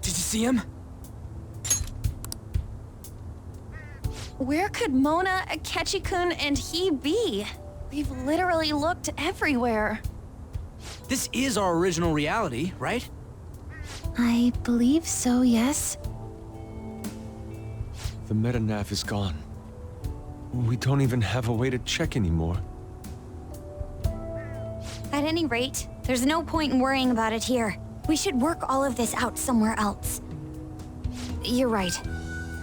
Did you see him? Where could Mona, Akechi-kun, and he be? We've literally looked everywhere. This is our original reality, right? I believe so, yes. The metanav is gone. We don't even have a way to check anymore. At any rate, there's no point in worrying about it here. We should work all of this out somewhere else. You're right.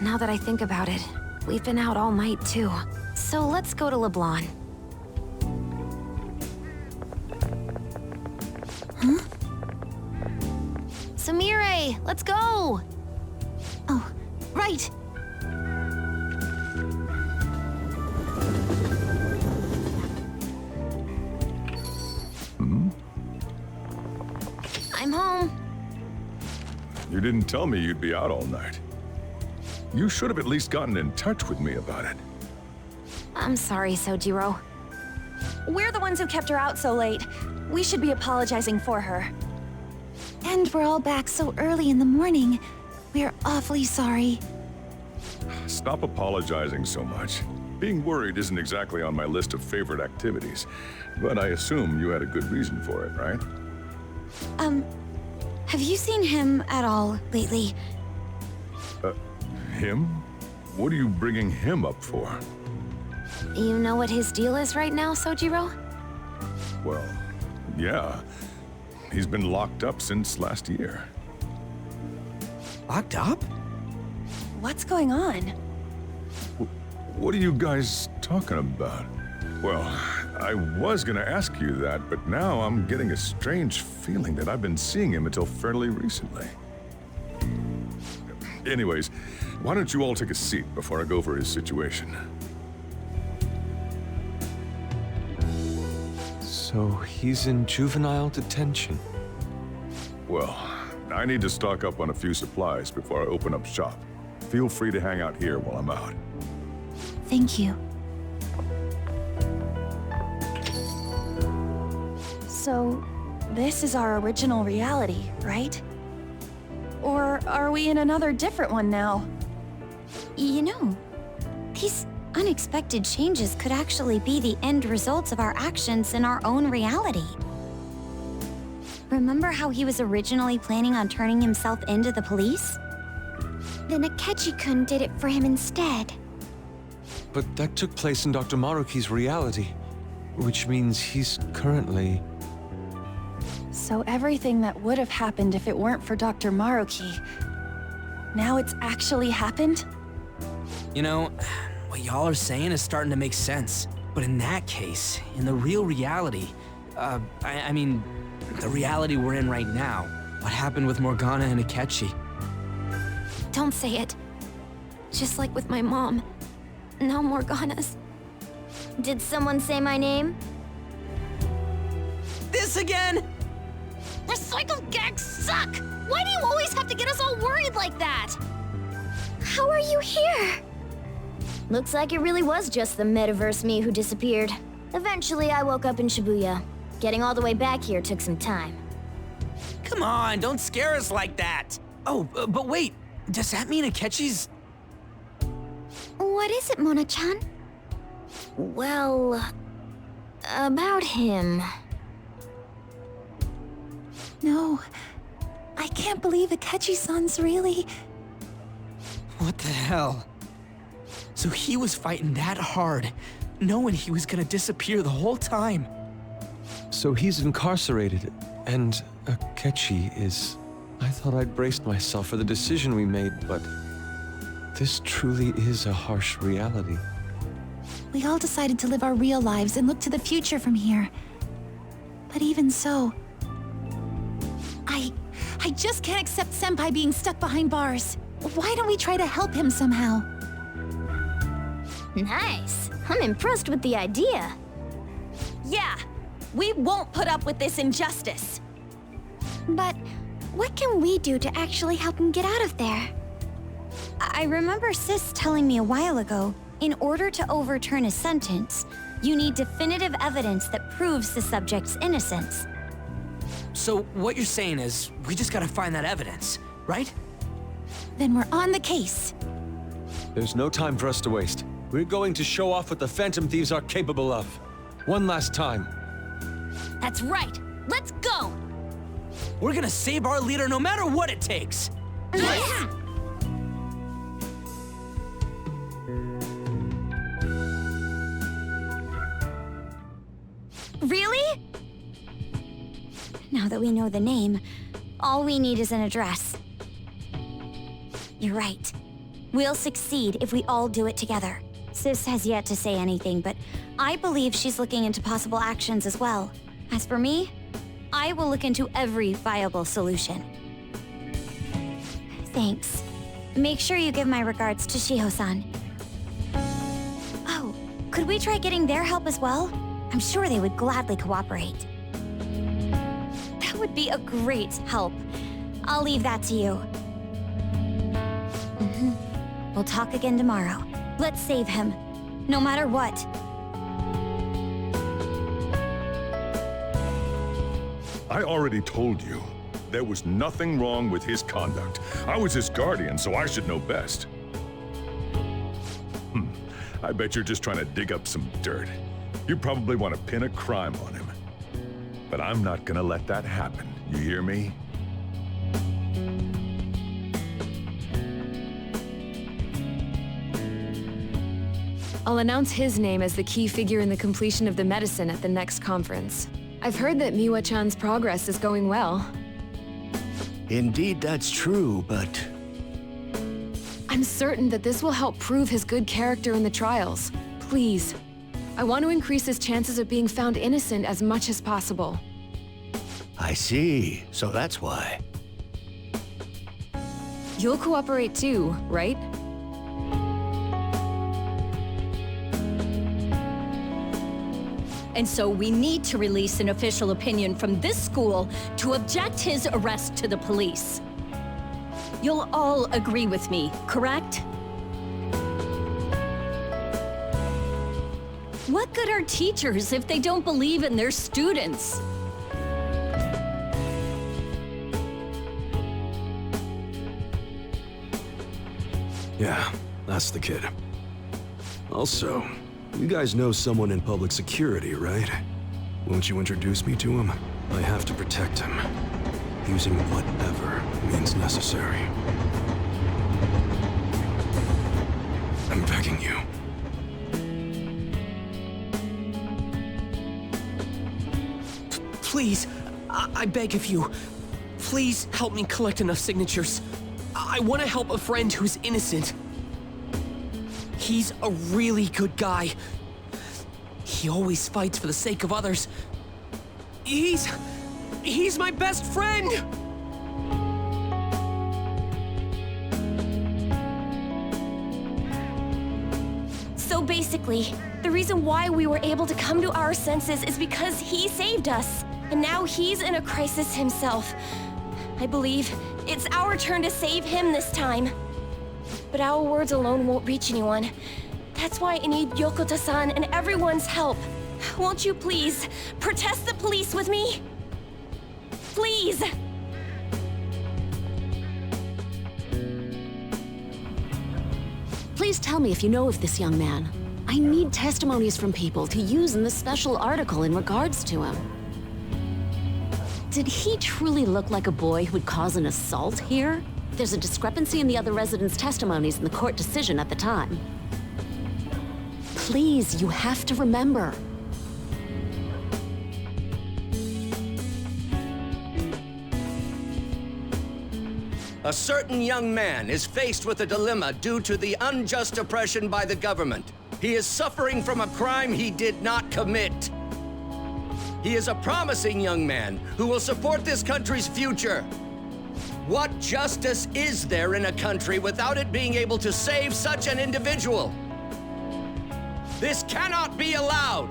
Now that I think about it, we've been out all night too. So let's go to LeBlanc. Sumire, let's go! Oh, right. I'm home. You didn't tell me you'd be out all night. You should have at least gotten in touch with me about it. I'm sorry, Sojiro. We're the ones who kept her out so late. We should be apologizing for her. And we're all back so early in the morning. We're awfully sorry. Stop apologizing so much. Being worried isn't exactly on my list of favorite activities, but I assume you had a good reason for it, right? Have you seen him at all lately? Him? What are you bringing him up for? You know what his deal is right now, Sojiro? Well, yeah. He's been locked up since last year. Locked up? What's going on? What are you guys talking about? Well, I was gonna ask you that, but now I'm getting a strange feeling that I've been seeing him until fairly recently. Anyways, why don't you all take a seat before I go over his situation? So he's in juvenile detention. Well, I need to stock up on a few supplies before I open up shop. Feel free to hang out here while I'm out. Thank you. So, this is our original reality, right? Or are we in another different one now? You know, these unexpected changes could actually be the end results of our actions in our own reality. Remember how he was originally planning on turning himself into the police? Then Akechi-kun did it for him instead. But that took place in Dr. Maruki's reality, which means he's currently... So everything that would have happened if it weren't for Dr. Maruki, now it's actually happened? You know, what y'all are saying is starting to make sense. But in that case, in the real reality, I mean, the reality we're in right now, what happened with Morgana and Akechi? Don't say it. Just like with my mom. Now Morgana's. Did someone say my name? This again? Recycled gags suck! Why do you always have to get us all worried like that? How are you here? Looks like it really was just the metaverse me who disappeared. Eventually, I woke up in Shibuya. Getting all the way back here took some time. Come on, don't scare us like that. Oh, but wait, does that mean Akechi's... What is it, Mona-chan? Well, about him. No, I can't believe Akechi-san's really... What the hell? So he was fighting that hard, knowing he was gonna disappear the whole time. So he's incarcerated, and Akechi is... I thought I'd braced myself for the decision we made, but... this truly is a harsh reality. We all decided to live our real lives and look to the future from here. But even so... I just can't accept Senpai being stuck behind bars. Why don't we try to help him somehow? Nice. I'm impressed with the idea. Yeah, we won't put up with this injustice. But what can we do to actually help him get out of there? I remember Sis telling me a while ago, in order to overturn a sentence, you need definitive evidence that proves the subject's innocence. So what you're saying is, we just gotta find that evidence. right? Then we're on the case. There's no time for us to waste. We're going to show off what the Phantom Thieves are capable of. One last time. That's right. Let's go! We're gonna save our leader no matter what it takes. Yeah! Really? Now that we know the name, all we need is an address. You're right. We'll succeed if we all do it together. Sis has yet to say anything, but I believe she's looking into possible actions as well. As for me, I will look into every viable solution. Thanks. Make sure you give my regards to Shiho-san. Oh, could we try getting their help as well? I'm sure they would gladly cooperate. That would be a great help. I'll leave that to you. We'll talk again tomorrow. Let's save him, no matter what. I already told you. There was nothing wrong with his conduct. I was his guardian, so I should know best. I bet you're just trying to dig up some dirt. You probably want to pin a crime on him. But I'm not gonna let that happen. You hear me? I'll announce his name as the key figure in the completion of the medicine at the next conference. I've heard that Miwa-chan's progress is going well. Indeed, that's true, but I'm certain that this will help prove his good character in the trials. Please. I want to increase his chances of being found innocent as much as possible. I see. So that's why. You'll cooperate too, right? And so we need to release an official opinion from this school to object his arrest to the police. You'll all agree with me, correct? What good are teachers if they don't believe in their students? Yeah, that's the kid. Also, you guys know someone in public security, right? Won't you introduce me to him? I have to protect him, using whatever means necessary. I'm begging you. Please, I beg of you, please help me collect enough signatures. I want to help a friend who's innocent. He's a really good guy. He always fights for the sake of others. He's my best friend! So basically, the reason why we were able to come to our senses is because he saved us. And now he's in a crisis himself. I believe it's our turn to save him this time. But our words alone won't reach anyone. That's why I need Yokota-san and everyone's help. Won't you please protest the police with me? Please! Please tell me if you know of this young man. I need testimonies from people to use in this special article in regards to him. Did he truly look like a boy who would cause an assault here? There's a discrepancy in the other residents' testimonies in the court decision at the time. Please, you have to remember. A certain young man is faced with a dilemma due to the unjust oppression by the government. He is suffering from a crime he did not commit. He is a promising young man who will support this country's future. What justice is there in a country without it being able to save such an individual? This cannot be allowed!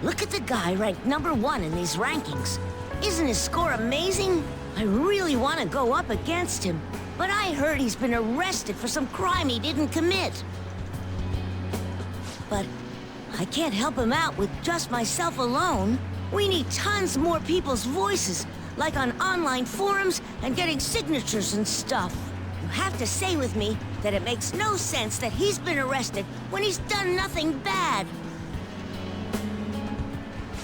Look at the guy ranked #1 in these rankings. Isn't his score amazing? I really want to go up against him, but I heard he's been arrested for some crime he didn't commit. But I can't help him out with just myself alone. We need tons more people's voices, like on online forums and getting signatures and stuff. You have to say with me that it makes no sense that he's been arrested when he's done nothing bad.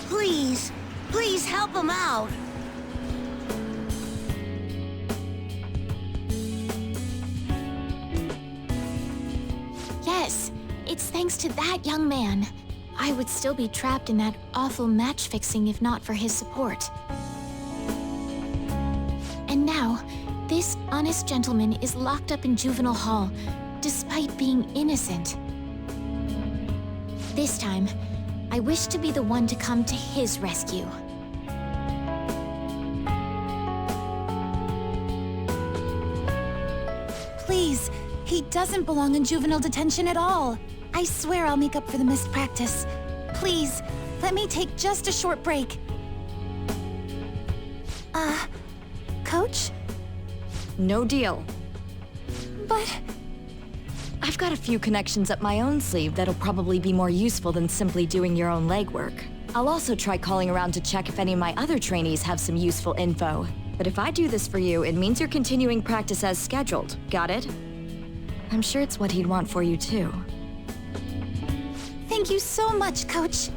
Please, please help him out. Yes, it's thanks to that young man. I would still be trapped in that awful match fixing if not for his support. And now, this honest gentleman is locked up in juvenile hall, despite being innocent. This time, I wish to be the one to come to his rescue. Please, he doesn't belong in juvenile detention at all. I swear I'll make up for the missed practice. Please, let me take just a short break. Coach? No deal. But... I've got a few connections up my own sleeve that'll probably be more useful than simply doing your own legwork. I'll also try calling around to check if any of my other trainees have some useful info. But if I do this for you, it means you're continuing practice as scheduled. Got it? I'm sure it's what he'd want for you too. Thank you so much, Coach.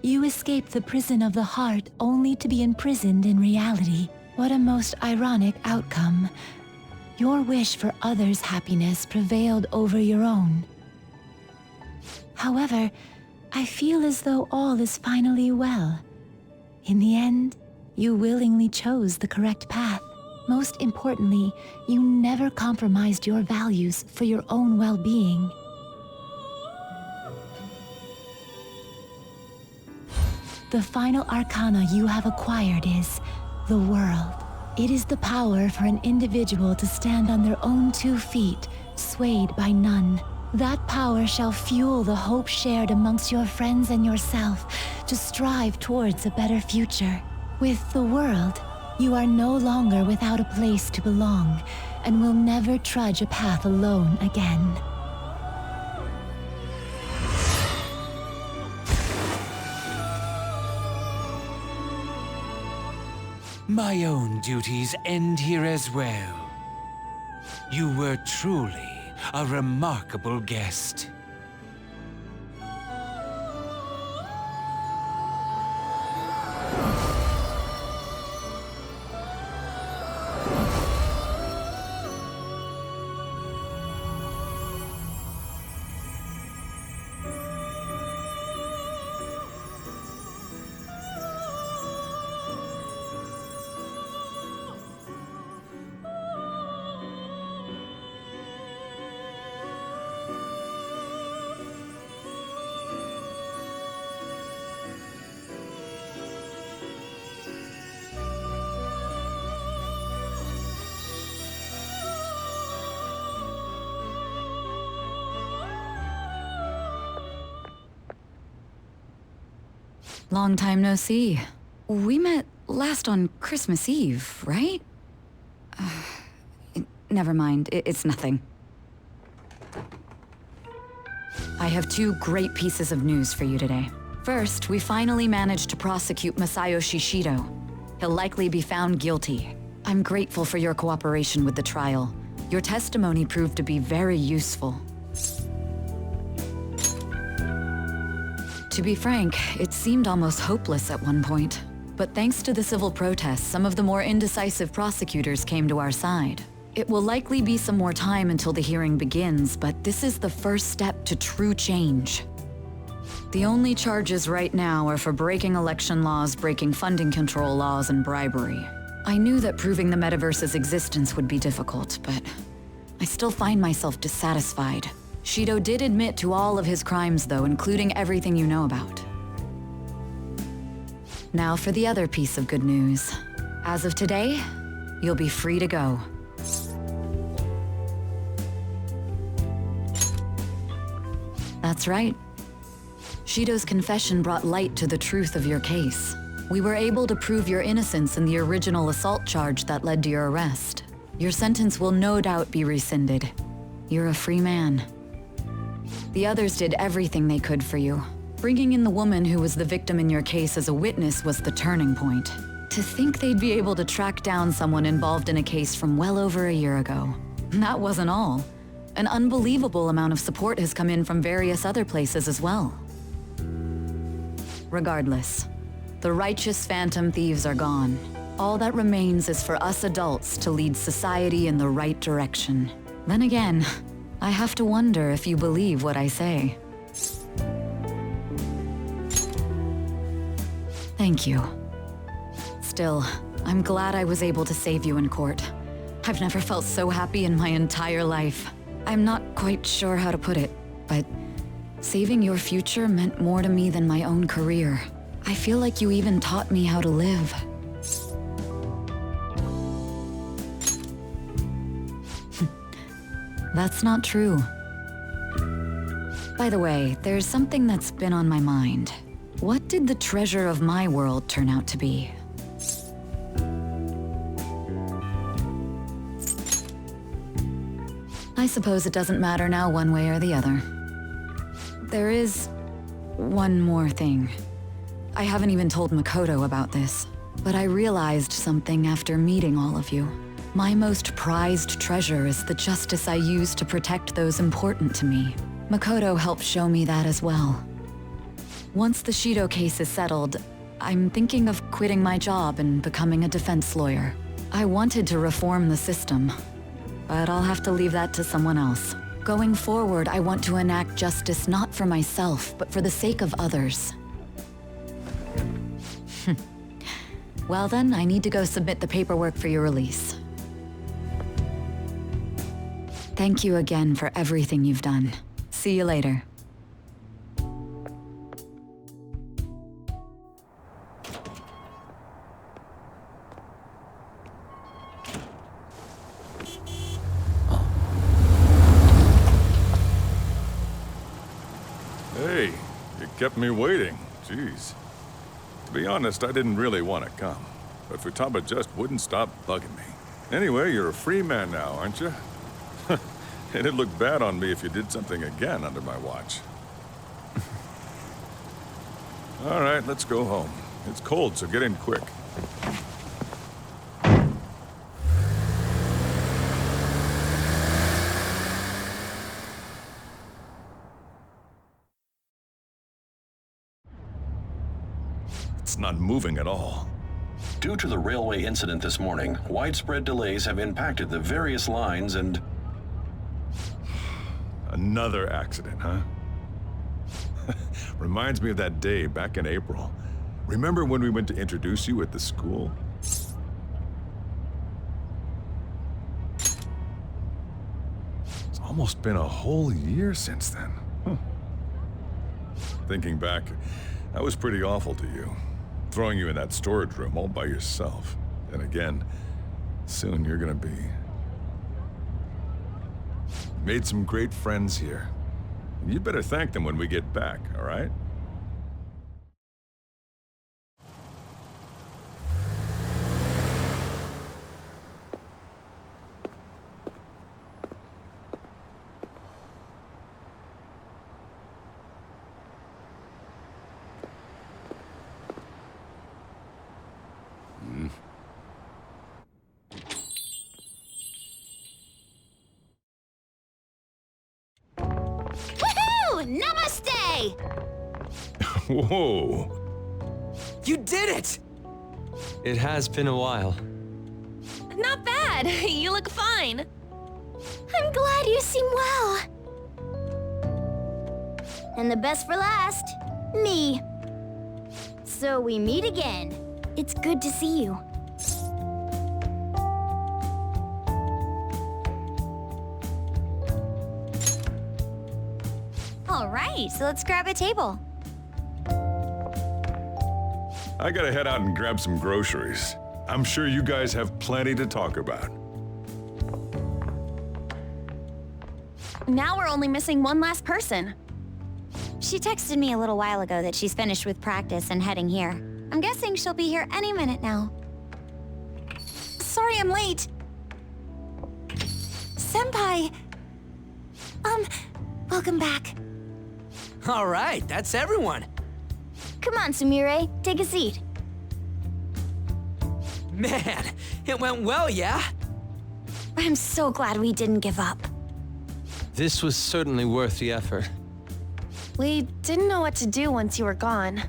You escape the prison of the heart only to be imprisoned in reality. What a most ironic outcome. Your wish for others' happiness prevailed over your own. However, I feel as though all is finally well. In the end, you willingly chose the correct path. Most importantly, you never compromised your values for your own well-being. The final arcana you have acquired is the world. It is the power for an individual to stand on their own 2 feet, swayed by none. That power shall fuel the hope shared amongst your friends and yourself to strive towards a better future. With the world, you are no longer without a place to belong and will never trudge a path alone again. My own duties end here as well. You were truly a remarkable guest. Long time no see. We met last on Christmas Eve, right? Never mind, it's nothing. I have 2 great pieces of news for you today. First, we finally managed to prosecute Masayoshi Shido. He'll likely be found guilty. I'm grateful for your cooperation with the trial. Your testimony proved to be very useful. To be frank, it seemed almost hopeless at one point. But thanks to the civil protests, some of the more indecisive prosecutors came to our side. It will likely be some more time until the hearing begins, but this is the first step to true change. The only charges right now are for breaking election laws, breaking funding control laws, and bribery. I knew that proving the metaverse's existence would be difficult, but I still find myself dissatisfied. Shido did admit to all of his crimes, though, including everything you know about. Now for the other piece of good news. As of today, you'll be free to go. That's right. Shido's confession brought light to the truth of your case. We were able to prove your innocence in the original assault charge that led to your arrest. Your sentence will no doubt be rescinded. You're a free man. The others did everything they could for you. Bringing in the woman who was the victim in your case as a witness was the turning point. To think they'd be able to track down someone involved in a case from well over a year ago. That wasn't all. An unbelievable amount of support has come in from various other places as well. Regardless, the righteous phantom thieves are gone. All that remains is for us adults to lead society in the right direction. Then again, I have to wonder if you believe what I say. Thank you. Still, I'm glad I was able to save you in court. I've never felt so happy in my entire life. I'm not quite sure how to put it, but saving your future meant more to me than my own career. I feel like you even taught me how to live. That's not true. By the way, there's something that's been on my mind. What did the treasure of my world turn out to be? I suppose it doesn't matter now one way or the other. There is one more thing. I haven't even told Makoto about this, but I realized something after meeting all of you. My most prized treasure is the justice I use to protect those important to me. Makoto helped show me that as well. Once the Shido case is settled, I'm thinking of quitting my job and becoming a defense lawyer. I wanted to reform the system, but I'll have to leave that to someone else. Going forward, I want to enact justice not for myself, but for the sake of others. Well then, I need to go submit the paperwork for your release. Thank you again for everything you've done. See you later. Hey, you kept me waiting. Jeez. To be honest, I didn't really want to come, but Futaba just wouldn't stop bugging me. Anyway, you're a free man now, aren't you? It'd look bad on me if you did something again under my watch. All right, let's go home. It's cold, so get in quick. It's not moving at all. Due to the railway incident this morning, widespread delays have impacted the various lines and... Another accident, huh? Reminds me of that day back in April. Remember when we went to introduce you at the school? It's almost been a whole year since then. Thinking back, I was pretty awful to you. Throwing you in that storage room all by yourself. And again, soon you're gonna be... Made some great friends here. You'd better thank them when we get back, all right? Namaste! Whoa! You did it! It has been a while. Not bad. You look fine. I'm glad you seem well. And the best for last, me. So we meet again. It's good to see you. All right, so let's grab a table. I gotta head out and grab some groceries. I'm sure you guys have plenty to talk about. Now we're only missing one last person. She texted me a little while ago that she's finished with practice and heading here. I'm guessing she'll be here any minute now. Sorry I'm late. Senpai! Welcome back. All right, that's everyone. Come on, Sumire, take a seat. Man, it went well, yeah? I'm so glad we didn't give up. This was certainly worth the effort. We didn't know what to do once you were gone.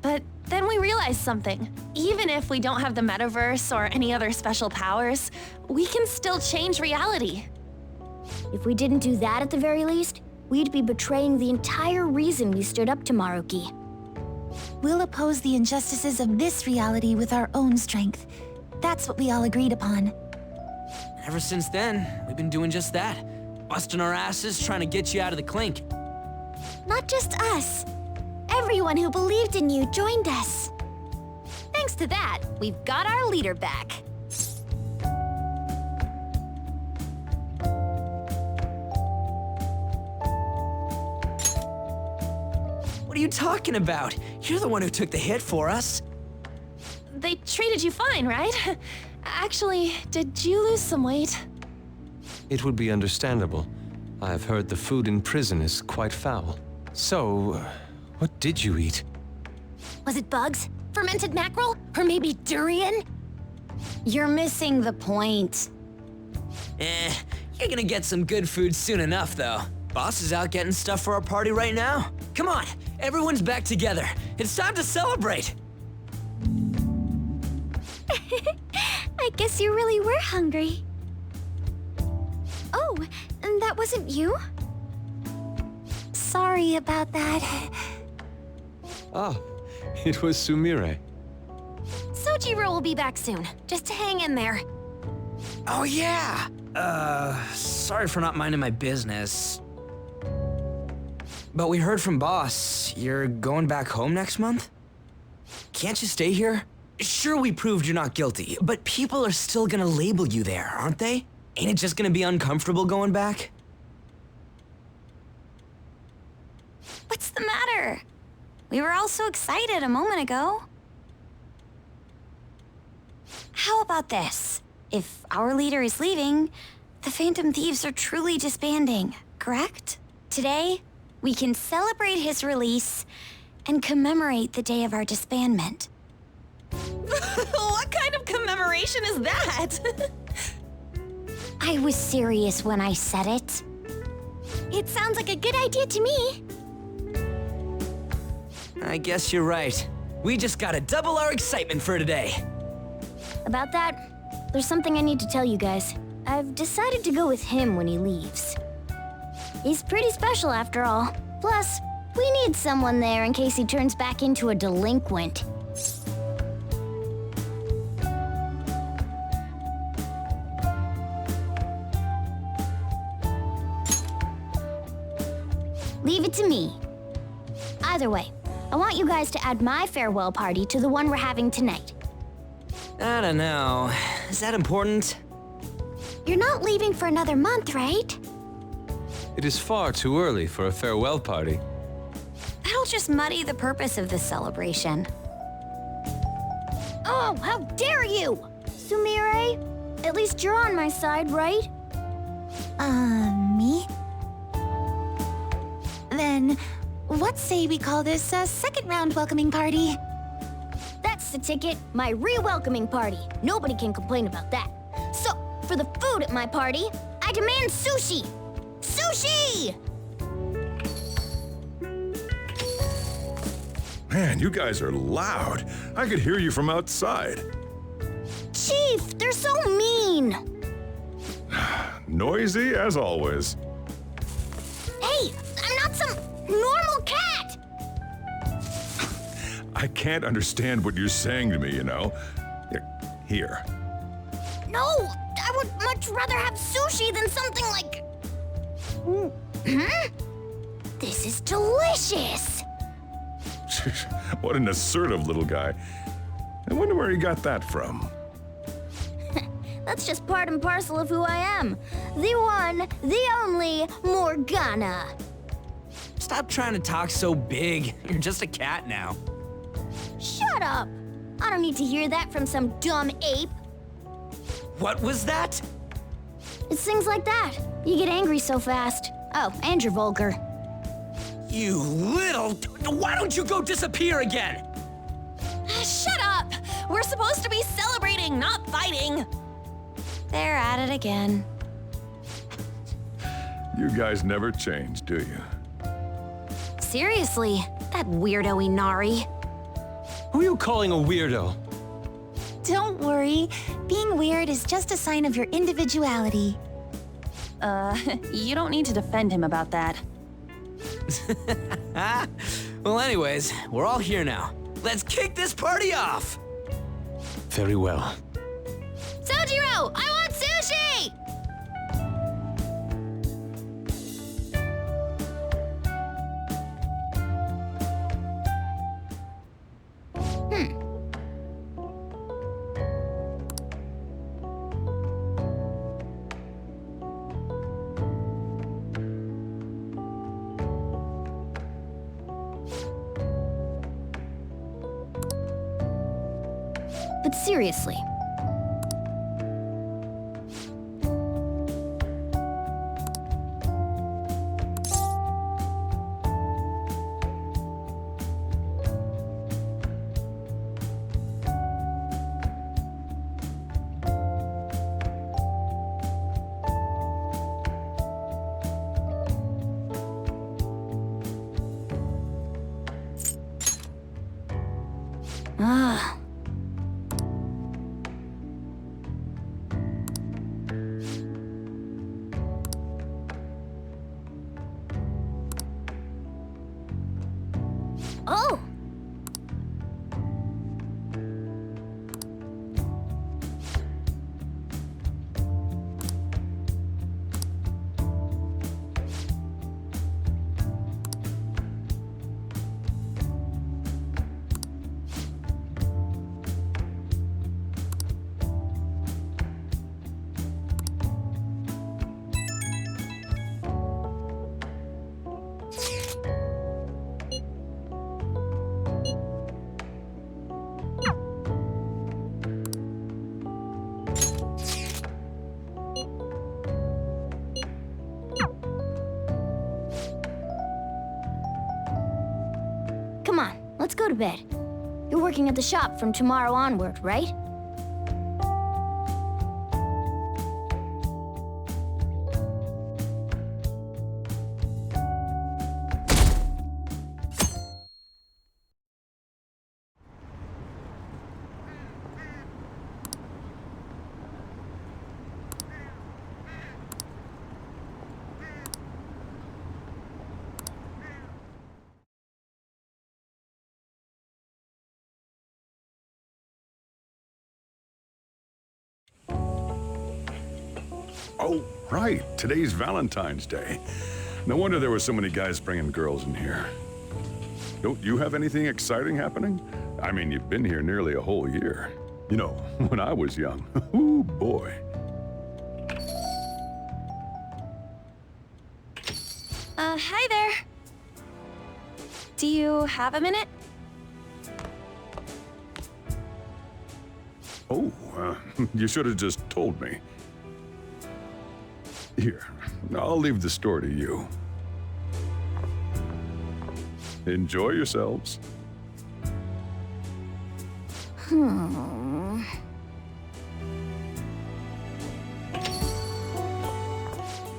But then we realized something. Even if we don't have the metaverse or any other special powers, we can still change reality. If we didn't do that at the very least, we'd be betraying the entire reason we stood up to Maruki. We'll oppose the injustices of this reality with our own strength. That's what we all agreed upon. Ever since then, we've been doing just that. Busting our asses trying to get you out of the clink. Not just us. Everyone who believed in you joined us. Thanks to that, we've got our leader back. What are you talking about? You're the one who took the hit for us. They treated you fine, right? Actually, did you lose some weight? It would be understandable. I've heard the food in prison is quite foul. So, what did you eat? Was it bugs? Fermented mackerel? Or maybe durian? You're missing the point. You're gonna get some good food soon enough, though. Boss is out getting stuff for our party right now. Come on, everyone's back together. It's time to celebrate. I guess you really were hungry. Oh, and that wasn't you? Sorry about that. Ah, it was Sumire. Sojiro will be back soon. Just hang in there. Oh yeah! Sorry for not minding my business. But we heard from Boss, you're going back home next month? Can't you stay here? Sure, we proved you're not guilty, but people are still gonna label you there, aren't they? Ain't it just gonna be uncomfortable going back? What's the matter? We were all so excited a moment ago. How about this? If our leader is leaving, the Phantom Thieves are truly disbanding, correct? Today, we can celebrate his release and commemorate the day of our disbandment. What kind of commemoration is that? I was serious when I said it. It sounds like a good idea to me. I guess you're right. We just gotta double our excitement for today. About that, there's something I need to tell you guys. I've decided to go with him when he leaves. He's pretty special after all. Plus, we need someone there in case he turns back into a delinquent. Leave it to me. Either way, I want you guys to add my farewell party to the one we're having tonight. I don't know. Is that important? You're not leaving for another month, right? It is far too early for a farewell party. That'll just muddy the purpose of this celebration. Oh, how dare you! Sumire, at least you're on my side, right? Me? Then, what say we call this a second round welcoming party? That's the ticket, my re-welcoming party. Nobody can complain about that. So, for the food at my party, I demand sushi! Sushi! Man, you guys are loud. I could hear you from outside. Chief, they're so mean! Noisy as always. Hey, I'm not some normal cat! I can't understand what you're saying to me, you know. Here. No, I would much rather have sushi than something like... This is delicious! What an assertive little guy. I wonder where he got that from. That's just part and parcel of who I am. The one, the only Morgana. Stop trying to talk so big. You're just a cat now. Shut up! I don't need to hear that from some dumb ape. What was that? It's things like that. You get angry so fast. Oh, and you're vulgar. You little... Why don't you go disappear again? Shut up! We're supposed to be celebrating, not fighting. They're at it again. You guys never change, do you? Seriously, that weirdo Inari. Who are you calling a weirdo? Don't worry. Being weird is just a sign of your individuality. You don't need to defend him about that. Well, anyways, we're all here now. Let's kick this party off! Very well. Sojiro, I want sushi! But seriously. Ah. Oh! Come on, let's go to bed. You're working at the shop from tomorrow onward, right? Oh, right. Today's Valentine's Day. No wonder there were so many guys bringing girls in here. Don't you have anything exciting happening? I mean, you've been here nearly a whole year. You know, when I was young. Ooh, boy. Hi there. Do you have a minute? Oh, you should have just told me. Here, I'll leave the store to you. Enjoy yourselves.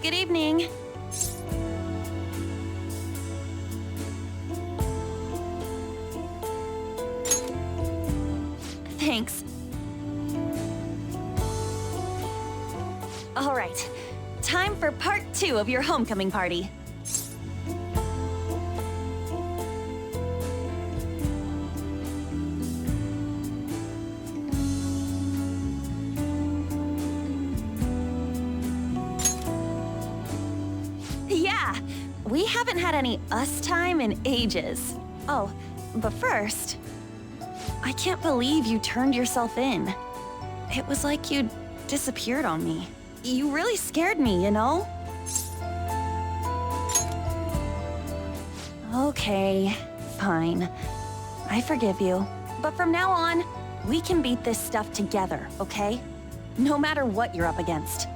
Good evening. Thanks. All right. Time for part 2 of your homecoming party. Yeah, we haven't had any us time in ages. Oh, but first, I can't believe you turned yourself in. It was like you'd disappeared on me. You really scared me, you know? Okay, fine. I forgive you. But from now on, We can beat this stuff together, okay? No matter what you're up against.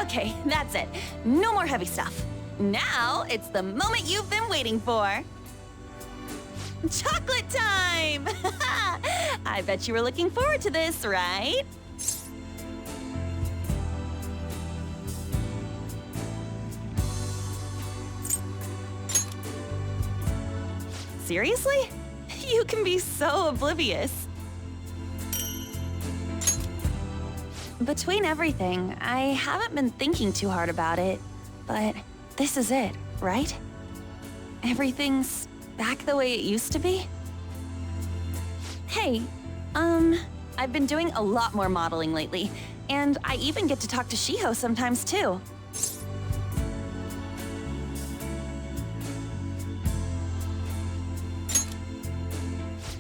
Okay, that's it. No more heavy stuff. Now, it's the moment you've been waiting for. Chocolate time! I bet you were looking forward to this, right? Seriously? You can be so oblivious. Between everything, I haven't been thinking too hard about it, but this is it, right? Everything's back the way it used to be? Hey, I've been doing a lot more modeling lately, and I even get to talk to Shiho sometimes too.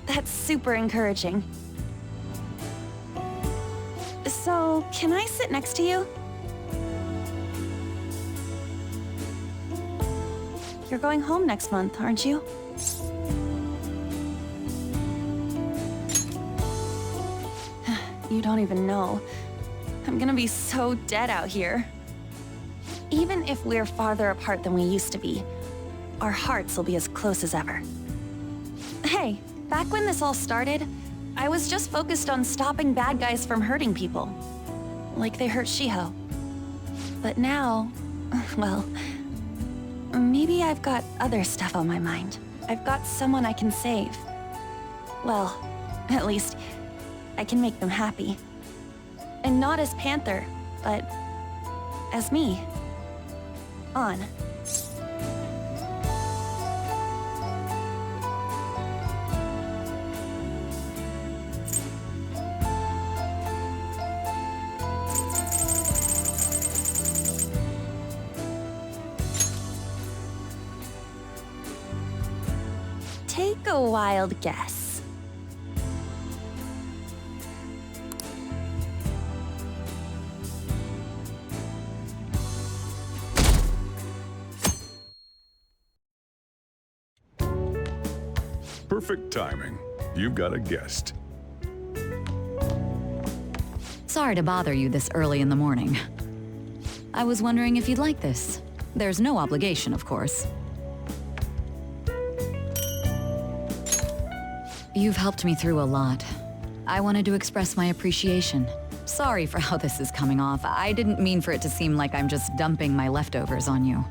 That's super encouraging. So, can I sit next to you? You're going home next month, aren't you? You don't even know. I'm gonna be so dead out here. Even if we're farther apart than we used to be, our hearts will be as close as ever. Hey, back when this all started, I was just focused on stopping bad guys from hurting people. Like they hurt Shiho. But now, well, maybe I've got other stuff on my mind. I've got someone I can save. Well, at least, I can make them happy. And not as Panther, but as me. On. Take a wild guess. Perfect timing. You've got a guest. Sorry to bother you this early in the morning. I was wondering if you'd like this. There's no obligation, of course. You've helped me through a lot. I wanted to express my appreciation. Sorry for how this is coming off. I didn't mean for it to seem like I'm just dumping my leftovers on you.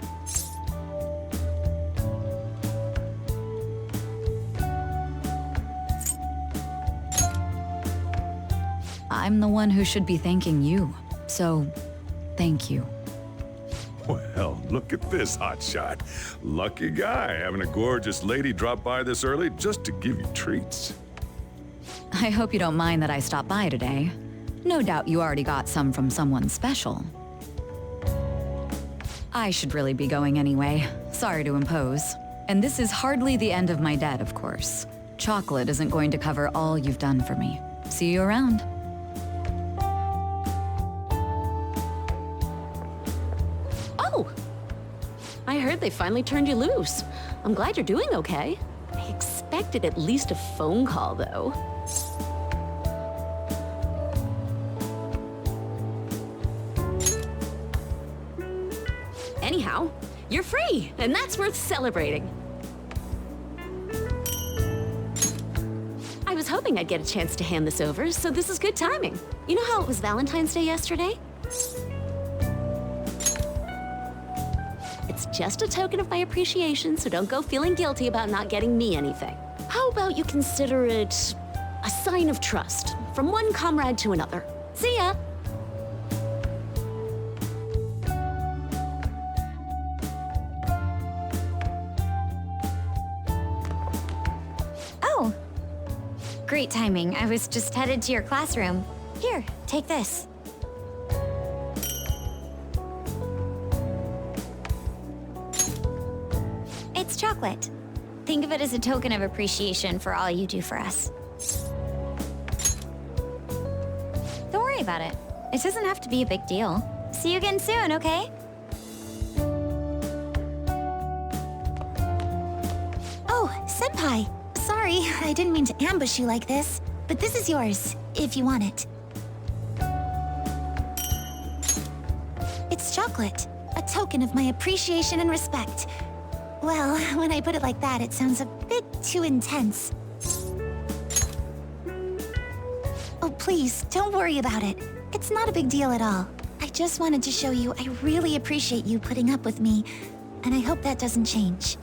I'm the one who should be thanking you. So, thank you. Well, look at this hotshot. Lucky guy having a gorgeous lady drop by this early just to give you treats. I hope you don't mind that I stopped by today. No doubt you already got some from someone special. I should really be going anyway. Sorry to impose. And this is hardly the end of my debt, of course. Chocolate isn't going to cover all you've done for me. See you around. I heard they finally turned you loose. I'm glad you're doing okay. I expected at least a phone call, though. Anyhow, you're free, and that's worth celebrating. I was hoping I'd get a chance to hand this over, so this is good timing. You know how it was Valentine's Day yesterday? It's just a token of my appreciation, so don't go feeling guilty about not getting me anything. How about you consider it a sign of trust from one comrade to another? See ya! Oh. Great timing. I was just headed to your classroom. Here, take this. It's chocolate. Think of it as a token of appreciation for all you do for us. Don't worry about it. It doesn't have to be a big deal. See you again soon, okay? Oh, Senpai. Sorry. Sorry, I didn't mean to ambush you like this, but this is yours, if you want it. It's chocolate, a token of my appreciation and respect. Well, when I put it like that, it sounds a bit too intense. Oh, please, don't worry about it. It's not a big deal at all. I just wanted to show you I really appreciate you putting up with me, and I hope that doesn't change.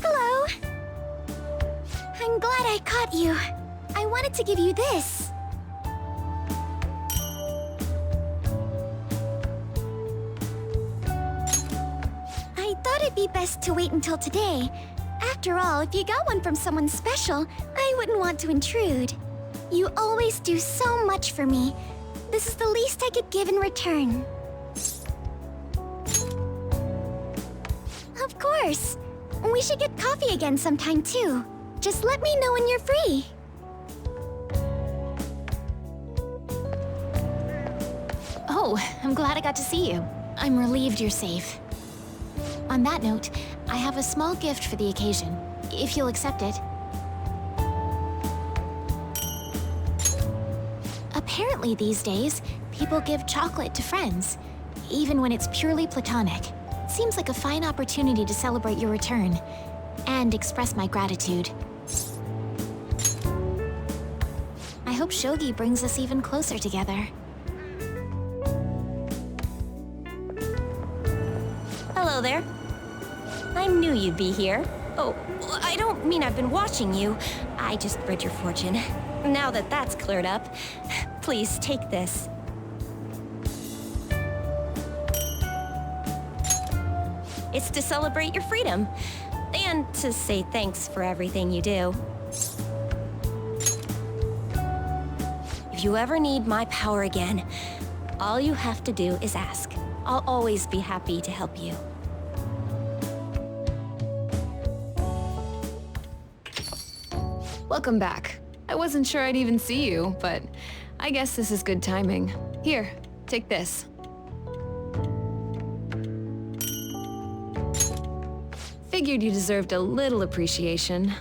Hello. I'm glad I caught you. I wanted to give you this. I thought it'd be best to wait until today. After all, if you got one from someone special, I wouldn't want to intrude. You always do so much for me. This is the least I could give in return. Of course. We should get coffee again sometime too. Just let me know when you're free. Oh, I'm glad I got to see you. I'm relieved you're safe. On that note, I have a small gift for the occasion, if you'll accept it. Apparently these days, people give chocolate to friends, even when it's purely platonic. It seems like a fine opportunity to celebrate your return, and express my gratitude. I hope Shogi brings us even closer together. Hello there. I knew you'd be here. Oh, I don't mean I've been watching you. I just read your fortune. Now that that's cleared up, please take this. It's to celebrate your freedom, and to say thanks for everything you do. If you ever need my power again, all you have to do is ask. I'll always be happy to help you. Welcome back. I wasn't sure I'd even see you, but I guess this is good timing. Here, take this. Figured you deserved a little appreciation.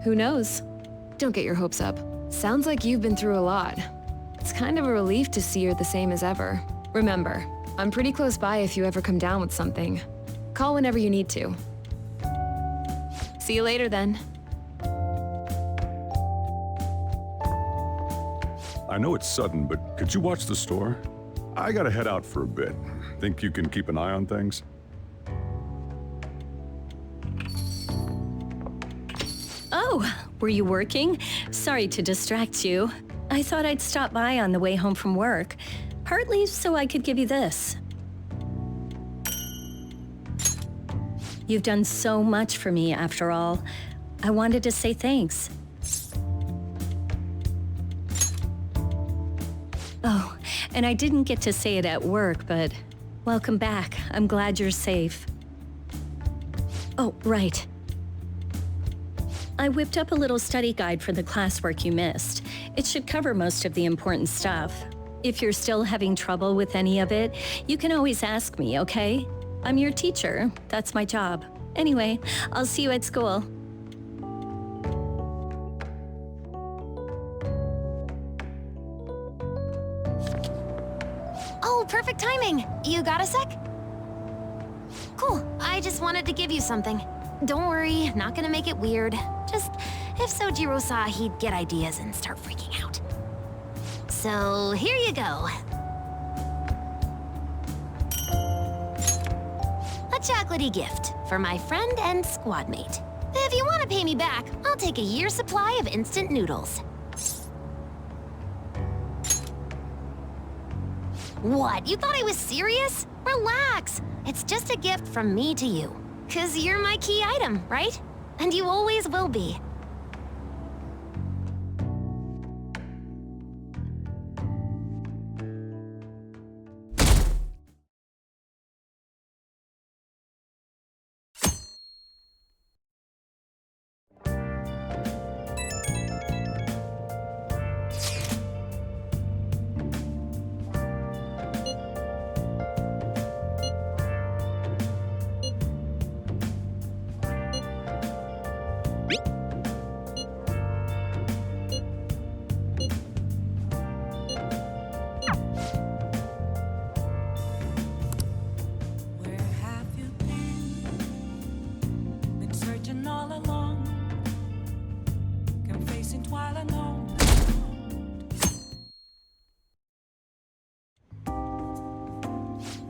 Who knows? Don't get your hopes up. Sounds like you've been through a lot. It's kind of a relief to see you're the same as ever. Remember, I'm pretty close by if you ever come down with something. Call whenever you need to. See you later then. I know it's sudden, but could you watch the store? I gotta head out for a bit. Think you can keep an eye on things? Oh, were you working? Sorry to distract you. I thought I'd stop by on the way home from work, partly so I could give you this. You've done so much for me, after all. I wanted to say thanks. Oh, and I didn't get to say it at work, but welcome back. I'm glad you're safe. Oh, right. I whipped up a little study guide for the classwork you missed. It should cover most of the important stuff. If you're still having trouble with any of it, you can always ask me, okay? I'm your teacher. That's my job. Anyway, I'll see you at school. Oh, perfect timing! You got a sec? Cool, I just wanted to give you something. Don't worry, not gonna make it weird. Just, if Sojiro saw, he'd get ideas and start freaking out. So, here you go. A chocolatey gift for my friend and squad mate. If you want to pay me back, I'll take a year's supply of instant noodles. What? You thought I was serious? Relax. It's just a gift from me to you. 'Cause you're my key item, right? And you always will be.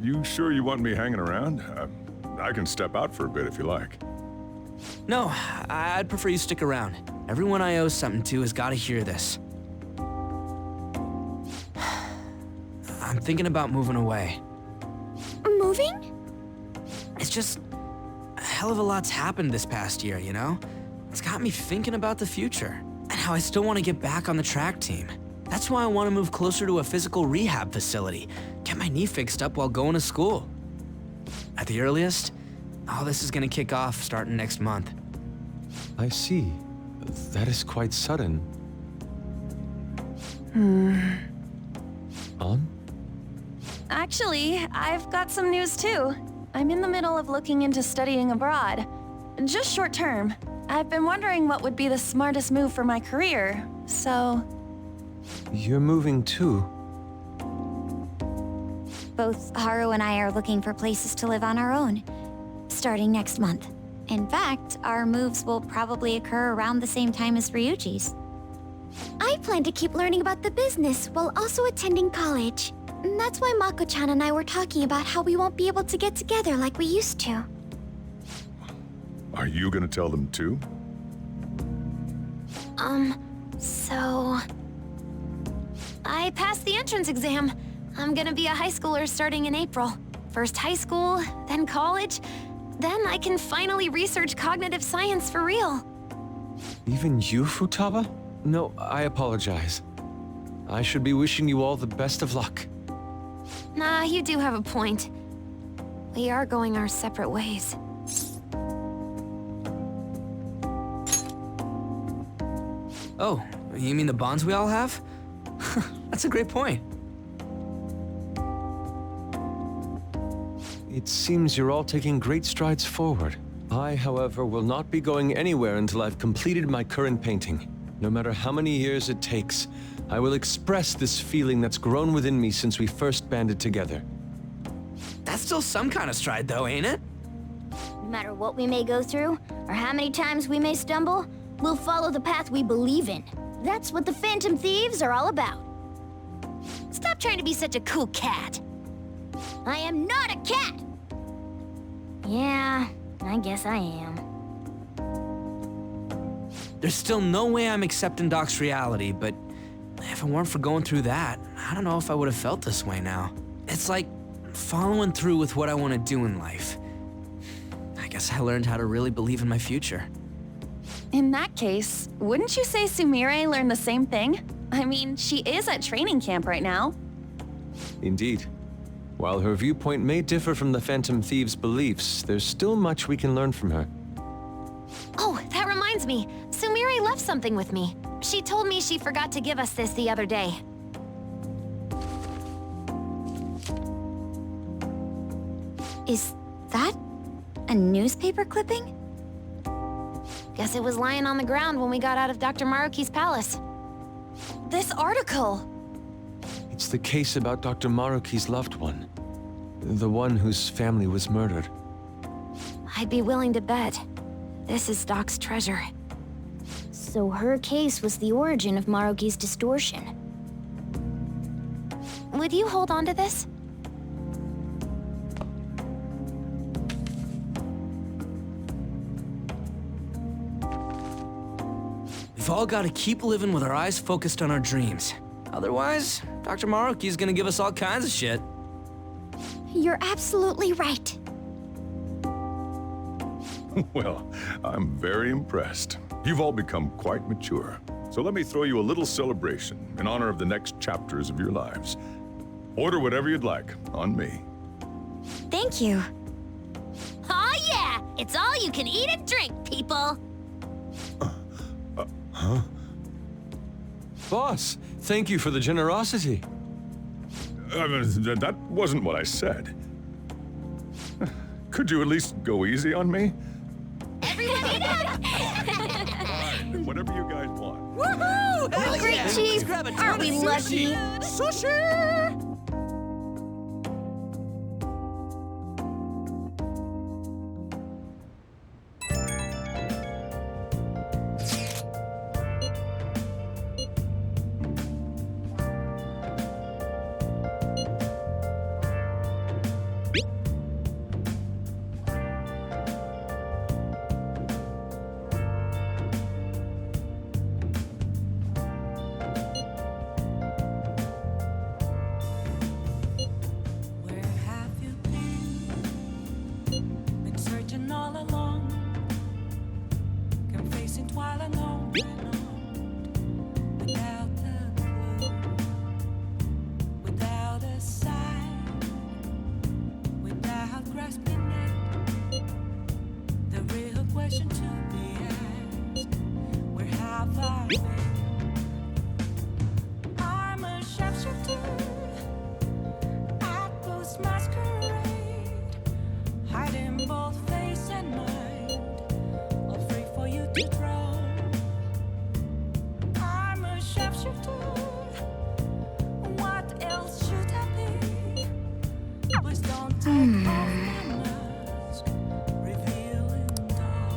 you sure you want me hanging around? I can step out for a bit if you like. No, I'd prefer you stick around. Everyone I owe something to has got to hear this. I'm thinking about moving away. Moving? It's just a hell of a lot's happened this past year, you know? It's got me thinking about the future and how I still want to get back on the track team. That's why I want to move closer to a physical rehab facility, get my knee fixed up while going to school. At the earliest, all this is going to kick off starting next month. I see. That is quite sudden. On? Actually, I've got some news too. I'm in the middle of looking into studying abroad. Just short term. I've been wondering what would be the smartest move for my career, so... You're moving too. Both Haru and I are looking for places to live on our own, starting next month. In fact, our moves will probably occur around the same time as Ryuji's. I plan to keep learning about the business while also attending college. That's why Mako-chan and I were talking about how we won't be able to get together like we used to. Are you gonna tell them too? So... I passed the entrance exam. I'm gonna be a high schooler starting in April. First high school, then college, then I can finally research cognitive science for real. Even you, Futaba? No, I apologize. I should be wishing you all the best of luck. Nah, you do have a point. We are going our separate ways. Oh, you mean the bonds we all have? That's a great point. It seems you're all taking great strides forward. I, however, will not be going anywhere until I've completed my current painting. No matter how many years it takes, I will express this feeling that's grown within me since we first banded together. That's still some kind of stride though, ain't it? No matter what we may go through, or how many times we may stumble, we'll follow the path we believe in. That's what the Phantom Thieves are all about. Stop trying to be such a cool cat. I am not a cat! Yeah, I guess I am. There's still no way I'm accepting Doc's reality, but if it weren't for going through that, I don't know if I would have felt this way now. It's like following through with what I want to do in life. I guess I learned how to really believe in my future. In that case, wouldn't you say Sumire learned the same thing? I mean, she is at training camp right now. Indeed. While her viewpoint may differ from the Phantom Thieves' beliefs, there's still much we can learn from her. Oh, that reminds me. Sumire left something with me. She told me she forgot to give us this the other day. Is that a newspaper clipping? Guess it was lying on the ground when we got out of Dr. Maruki's palace. This article! It's the case about Dr. Maruki's loved one. The one whose family was murdered. I'd be willing to bet. This is Doc's treasure. So her case was the origin of Maruki's distortion. Would you hold on to this? We've all got to keep living with our eyes focused on our dreams. Otherwise, Dr. Maruki's gonna give us all kinds of shit. You're absolutely right. Well, I'm very impressed. You've all become quite mature. So let me throw you a little celebration in honor of the next chapters of your lives. Order whatever you'd like, on me. Thank you. Aw yeah! It's all you can eat and drink, people! Huh? Boss, thank you for the generosity. That wasn't what I said. Could you at least go easy on me? Everyone eat Whatever you guys want. Woohoo! Hell Great, yeah. Chief! Grab a ton Aren't of we lucky? Sushi! I'm a sharpshooter. What else should I be? Please don't take off my mask, revealing dawn.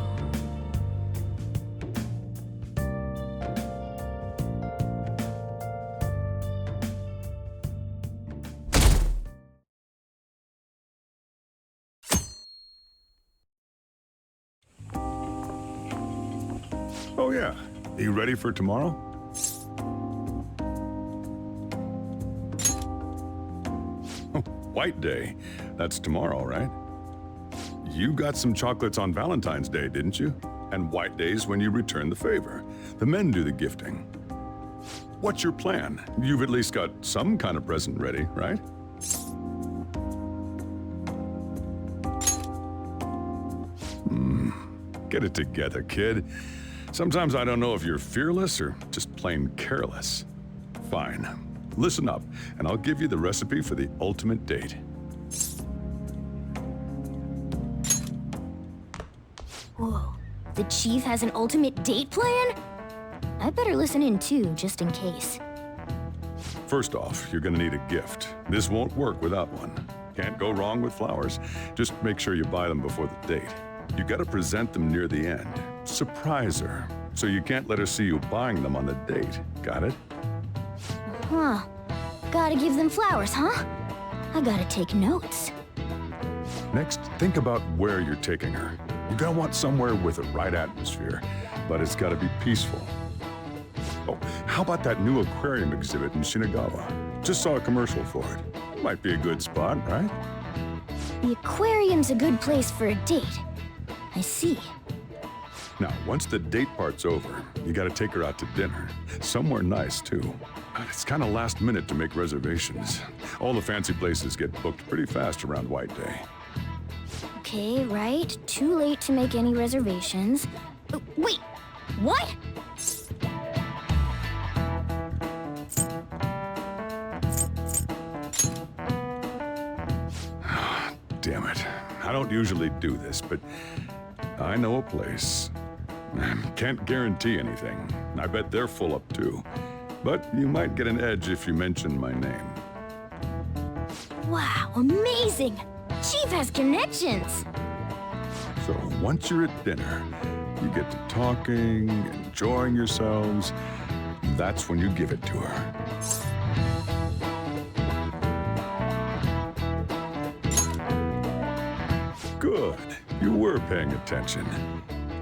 Oh, yeah. Are you ready for tomorrow? Oh, White Day. That's tomorrow, right? You got some chocolates on Valentine's Day, didn't you? And White Day's when you return the favor. The men do the gifting. What's your plan? You've at least got some kind of present ready, right? Get it together, kid. Sometimes I don't know if you're fearless or just plain careless. Fine. Listen up, and I'll give you the recipe for the ultimate date. Whoa, the chief has an ultimate date plan? I better listen in too, just in case. First off, you're gonna need a gift. This won't work without one. Can't go wrong with flowers. Just make sure you buy them before the date. You gotta present them near the end. Surprise her, so you can't let her see you buying them on the date. Got it? Huh. Gotta give them flowers, huh? I gotta take notes. Next, think about where you're taking her. You're gonna want somewhere with the right atmosphere, but it's gotta be peaceful. Oh, how about that new aquarium exhibit in Shinagawa? Just saw a commercial for it. Might be a good spot, right? The aquarium's a good place for a date. I see. Now, once the date part's over, you gotta take her out to dinner. Somewhere nice, too. But it's kinda last minute to make reservations. All the fancy places get booked pretty fast around White Day. Okay, right. Too late to make any reservations. Wait, what? Damn it. I don't usually do this, but I know a place. Can't guarantee anything. I bet they're full up too. But you might get an edge if you mention my name. Wow, amazing! Chief has connections! So once you're at dinner, you get to talking, enjoying yourselves. That's when you give it to her. Good. You were paying attention.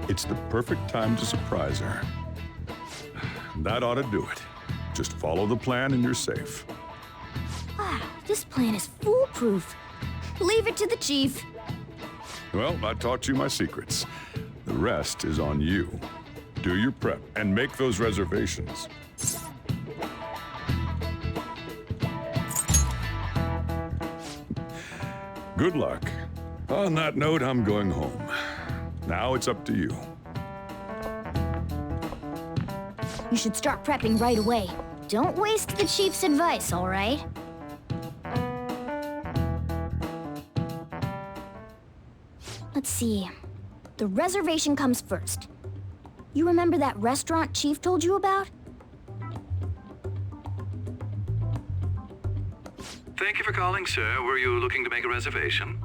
It's the perfect time to surprise her. That ought to do it. Just follow the plan and you're safe. Wow, this plan is foolproof. Leave it to the chief. Well, I taught you my secrets. The rest is on you. Do your prep and make those reservations. Good luck. On that note, I'm going home. Now it's up to you. You should start prepping right away. Don't waste the chief's advice, all right? Let's see. The reservation comes first. You remember that restaurant Chief told you about? Thank you for calling, sir. Were you looking to make a reservation?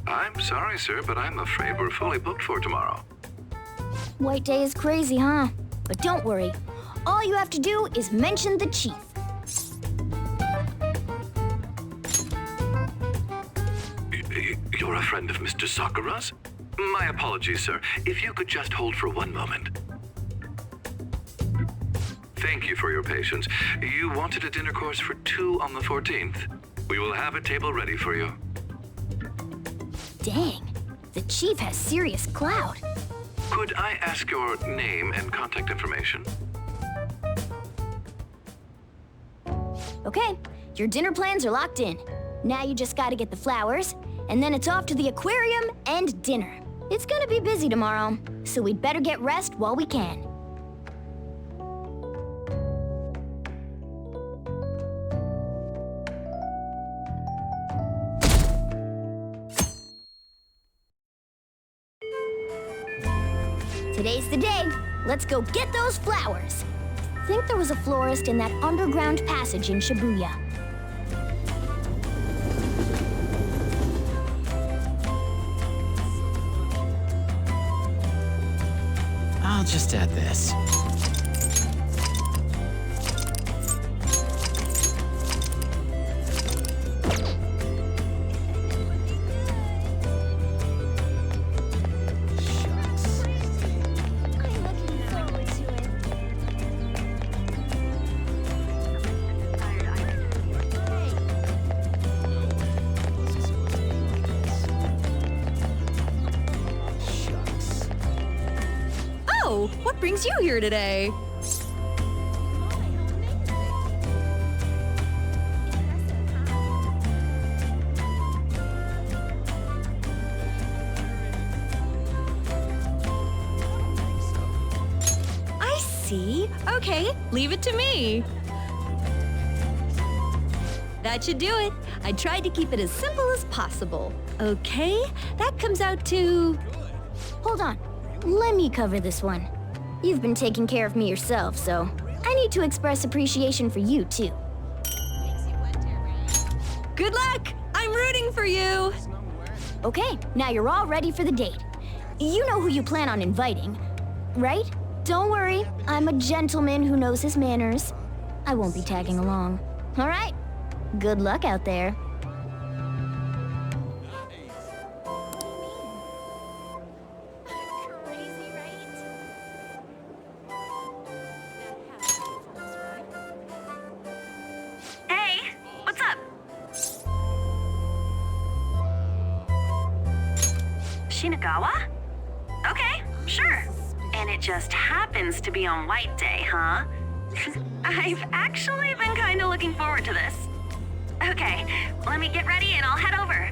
I'm sorry, sir, but I'm afraid we're fully booked for tomorrow. White Day is crazy, huh? But don't worry. All you have to do is mention the chief. You're a friend of Mr. Sakura's? My apologies, sir. If you could just hold for one moment. Thank you for your patience. You wanted a dinner course for 2 on the 14th. We will have a table ready for you. Dang, the chief has serious clout. Could I ask your name and contact information? Okay, your dinner plans are locked in. Now you just gotta get the flowers, and then it's off to the aquarium and dinner. It's gonna be busy tomorrow, so we'd better get rest while we can. let's go get those flowers. Think there was a florist in that underground passage in Shibuya. I'll just add this. Oh, what brings you here today? I see. Okay, leave it to me. That should do it. I tried to keep it as simple as possible. Okay, that comes out to... Hold on. Let me cover this one. You've been taking care of me yourself, so I need to express appreciation for you, too. Good luck! I'm rooting for you! Okay, now you're all ready for the date. You know who you plan on inviting, right? Don't worry, I'm a gentleman who knows his manners. I won't be tagging along. All right? Good luck out there. Hey, what's up? Shinagawa? Okay, sure. And it just happens to be on White Day, huh? I've actually been kind of looking forward to this. Okay, let me get ready and I'll head over.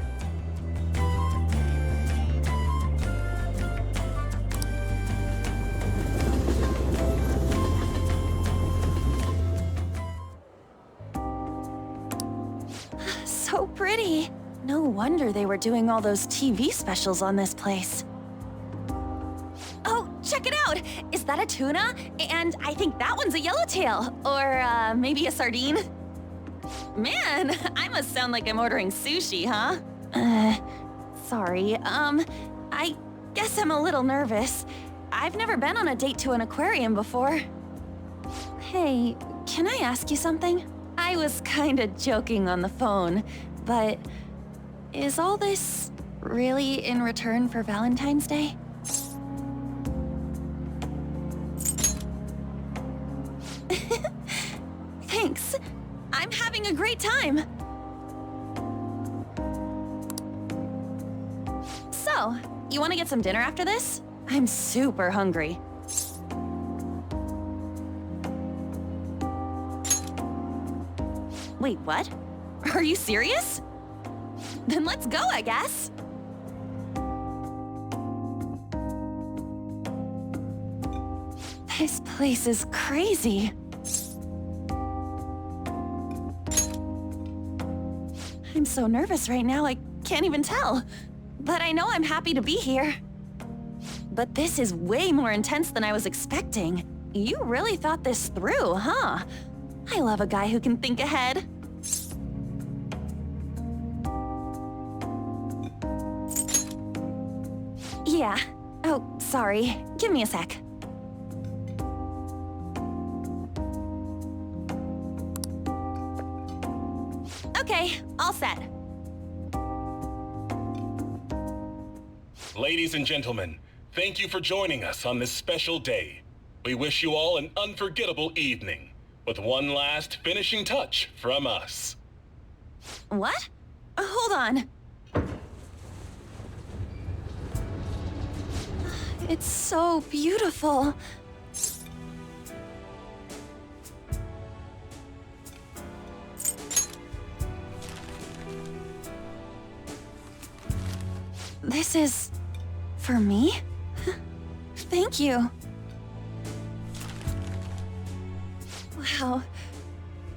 So pretty. No wonder they were doing all those TV specials on this place. Oh, check it out! Is that a tuna? And I think that one's a yellowtail. Or maybe a sardine? Man, I must sound like I'm ordering sushi, huh? Sorry. I guess I'm a little nervous. I've never been on a date to an aquarium before. Hey, can I ask you something? I was kinda joking on the phone, but is all this really in return for Valentine's Day? Thanks. I'm having a great time. So, you want to get some dinner after this? I'm super hungry. Wait, what? Are you serious? Then let's go, I guess. This place is crazy. I'm so nervous right now, I can't even tell. But I know I'm happy to be here. But this is way more intense than I was expecting. You really thought this through, huh? I love a guy who can think ahead. Yeah. Oh, sorry. Give me a sec. Okay, all set. Ladies and gentlemen, thank you for joining us on this special day. We wish you all an unforgettable evening, with one last finishing touch from us. What? Hold on. It's so beautiful. This is... for me? Thank you. Wow.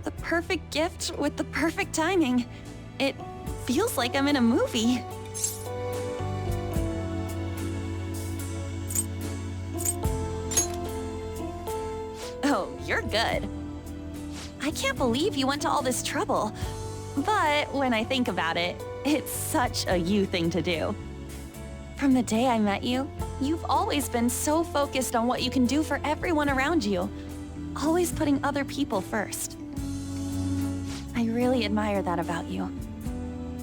The perfect gift with the perfect timing. It feels like I'm in a movie. you're good. I can't believe you went to all this trouble. But when I think about it, it's such a you thing to do. From the day I met you, you've always been so focused on what you can do for everyone around you, always putting other people first. I really admire that about you.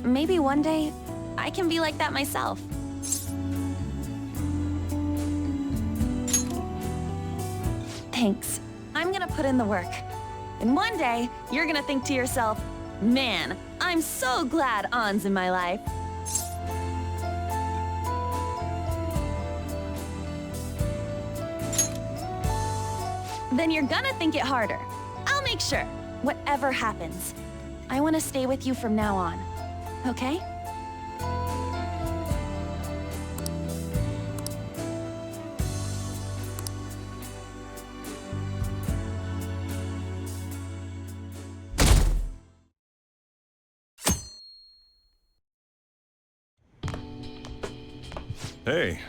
Maybe one day, I can be like that myself. Thanks. I'm gonna put in the work. And one day, you're gonna think to yourself, man, I'm so glad Ann's in my life. Then you're gonna think it harder. I'll make sure, whatever happens. I wanna stay with you from now on, okay? Hey,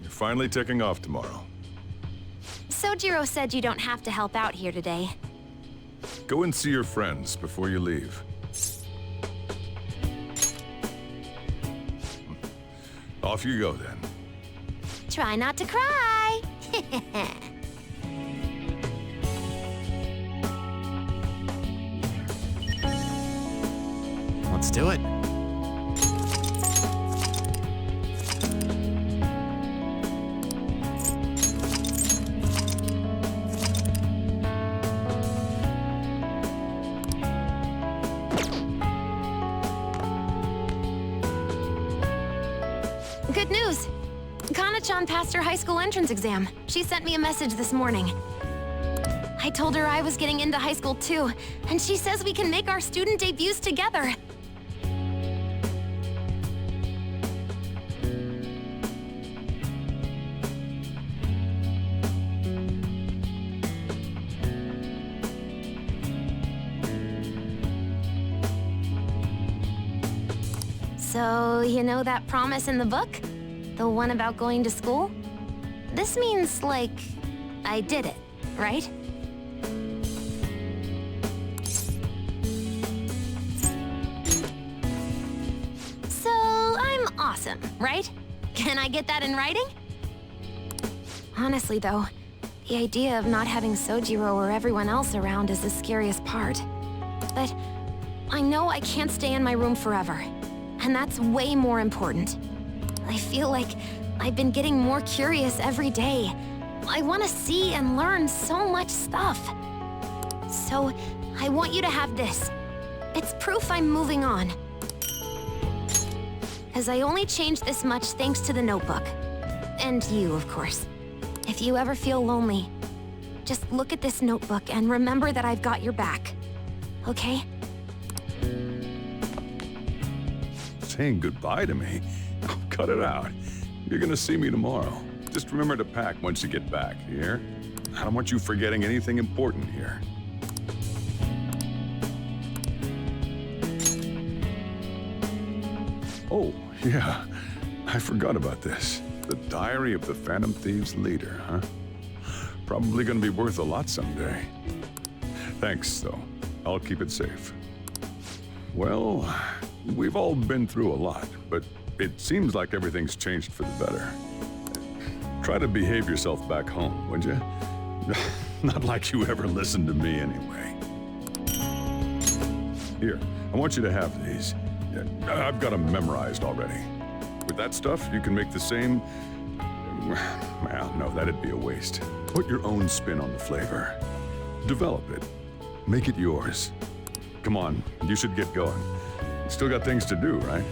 you're finally taking off tomorrow. Sojiro said you don't have to help out here today. Go and see your friends before you leave. Off you go then. Try not to cry. Let's do it. Good news! Kana-chan passed her high school entrance exam. She sent me a message this morning. I told her I was getting into high school too, and she says we can make our student debuts together. So, you know that promise in the book? The one about going to school? This means, like, I did it, right? So, I'm awesome, right? Can I get that in writing? Honestly, though, the idea of not having Sojiro or everyone else around is the scariest part. But I know I can't stay in my room forever. And that's way more important. I feel like I've been getting more curious every day. I want to see and learn so much stuff. So, I want you to have this. It's proof I'm moving on. As I only changed this much thanks to the notebook. And you, of course. If you ever feel lonely, just look at this notebook and remember that I've got your back. Okay? Saying goodbye to me? Oh, cut it out. You're gonna see me tomorrow. Just remember to pack once you get back, you hear? I don't want you forgetting anything important here. Oh, yeah. I forgot about this. The Diary of the Phantom Thieves leader, huh? Probably gonna be worth a lot someday. Thanks, though. I'll keep it safe. Well, we've all been through a lot, but it seems like everything's changed for the better. Try to behave yourself back home, would you? Not like you ever listened to me anyway. Here, I want you to have these. I've got them memorized already. With that stuff, you can make the same... Well, no, that'd be a waste. Put your own spin on the flavor. Develop it. Make it yours. Come on, you should get going. You still got things to do, right?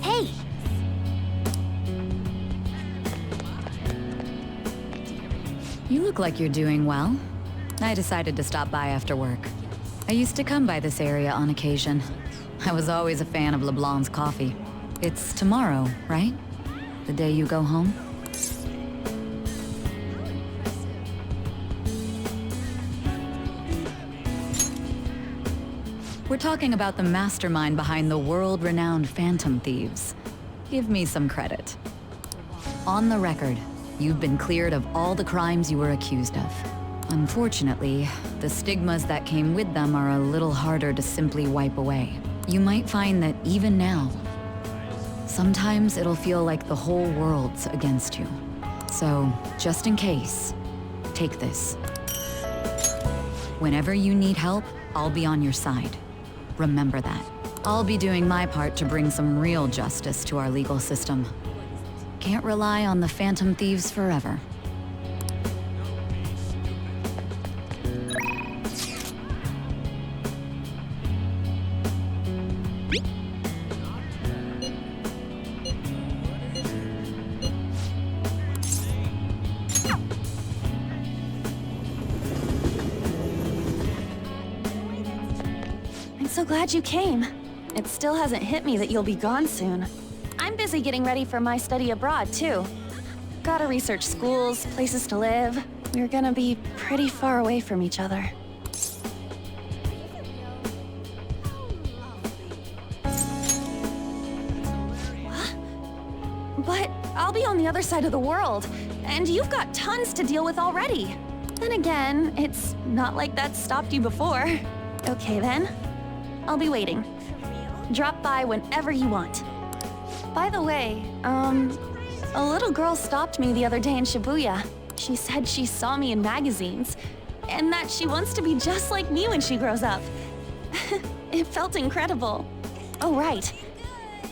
Hey! You look like you're doing well. I decided to stop by after work. I used to come by this area on occasion. I was always a fan of LeBlanc's coffee. It's tomorrow, right? The day you go home? We're talking about the mastermind behind the world-renowned Phantom Thieves. Give me some credit. On the record, you've been cleared of all the crimes you were accused of. Unfortunately, the stigmas that came with them are a little harder to simply wipe away. You might find that even now, sometimes it'll feel like the whole world's against you. So, just in case, take this. Whenever you need help, I'll be on your side. Remember that. I'll be doing my part to bring some real justice to our legal system. Can't rely on the Phantom Thieves forever. I'm so glad you came. It still hasn't hit me that you'll be gone soon. I'm busy getting ready for my study abroad, too. Gotta research schools, places to live. We're gonna be pretty far away from each other. But I'll be on the other side of the world, and you've got tons to deal with already. Then again, it's not like that's stopped you before. Okay then, I'll be waiting. Drop by whenever you want. By the way, a little girl stopped me the other day in Shibuya. She said she saw me in magazines, and that she wants to be just like me when she grows up. It felt incredible. Oh right,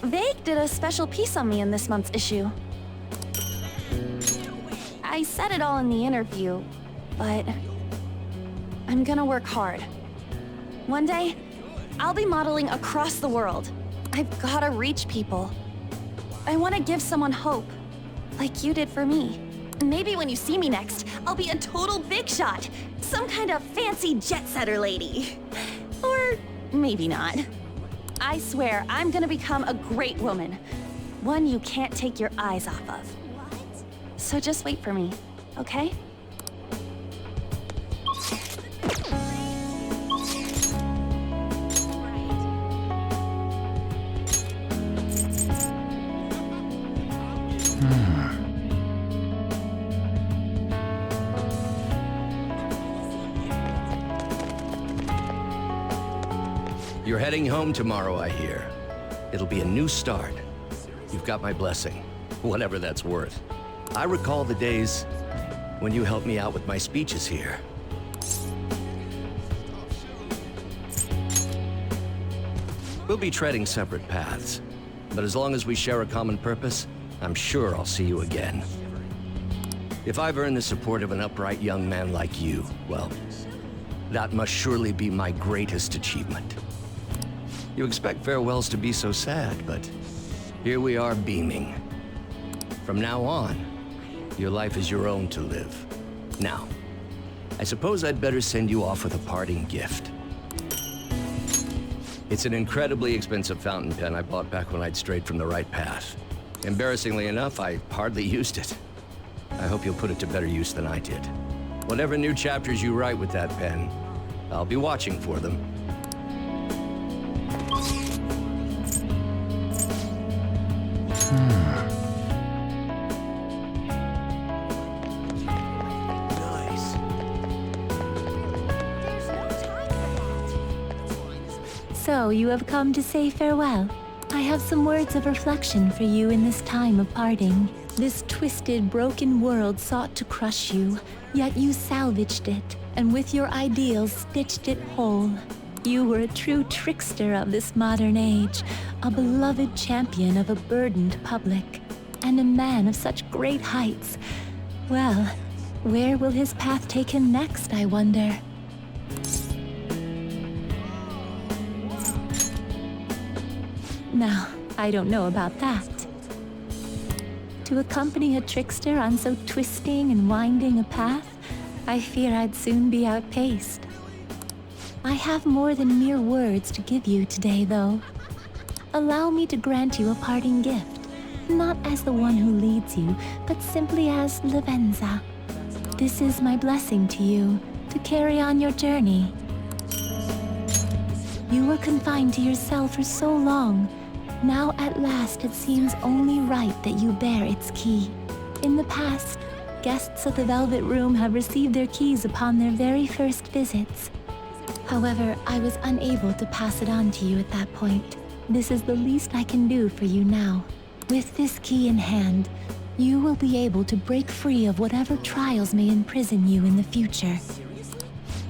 Vague did a special piece on me in this month's issue. I said it all in the interview, but I'm gonna work hard. One day, I'll be modeling across the world. I've gotta reach people. I want to give someone hope, like you did for me. Maybe when you see me next, I'll be a total big shot. Some kind of fancy jet-setter lady. Or maybe not. I swear I'm gonna become a great woman. One you can't take your eyes off of. So just wait for me, okay? You're heading home tomorrow, I hear. It'll be a new start. You've got my blessing, whatever that's worth. I recall the days when you helped me out with my speeches here. We'll be treading separate paths, but as long as we share a common purpose, I'm sure I'll see you again. If I've earned the support of an upright young man like you, well, that must surely be my greatest achievement. You expect farewells to be so sad, but here we are beaming. From now on, your life is your own to live. Now, I suppose I'd better send you off with a parting gift. It's an incredibly expensive fountain pen I bought back when I'd strayed from the right path. Embarrassingly enough, I hardly used it. I hope you'll put it to better use than I did. Whatever new chapters you write with that pen, I'll be watching for them. So, you have come to say farewell. I have some words of reflection for you in this time of parting. This twisted, broken world sought to crush you, yet you salvaged it, and with your ideals stitched it whole. You were a true trickster of this modern age, a beloved champion of a burdened public, and a man of such great heights. Well, where will his path take him next, I wonder? Now, I don't know about that. To accompany a trickster on so twisting and winding a path, I fear I'd soon be outpaced. I have more than mere words to give you today, though. Allow me to grant you a parting gift, not as the one who leads you, but simply as Lavenza. This is my blessing to you, to carry on your journey. You were confined to your cell for so long. Now at last it seems only right that you bear its key. In the past, guests of the Velvet Room have received their keys upon their very first visits. However, I was unable to pass it on to you at that point. This is the least I can do for you now. With this key in hand, you will be able to break free of whatever trials may imprison you in the future.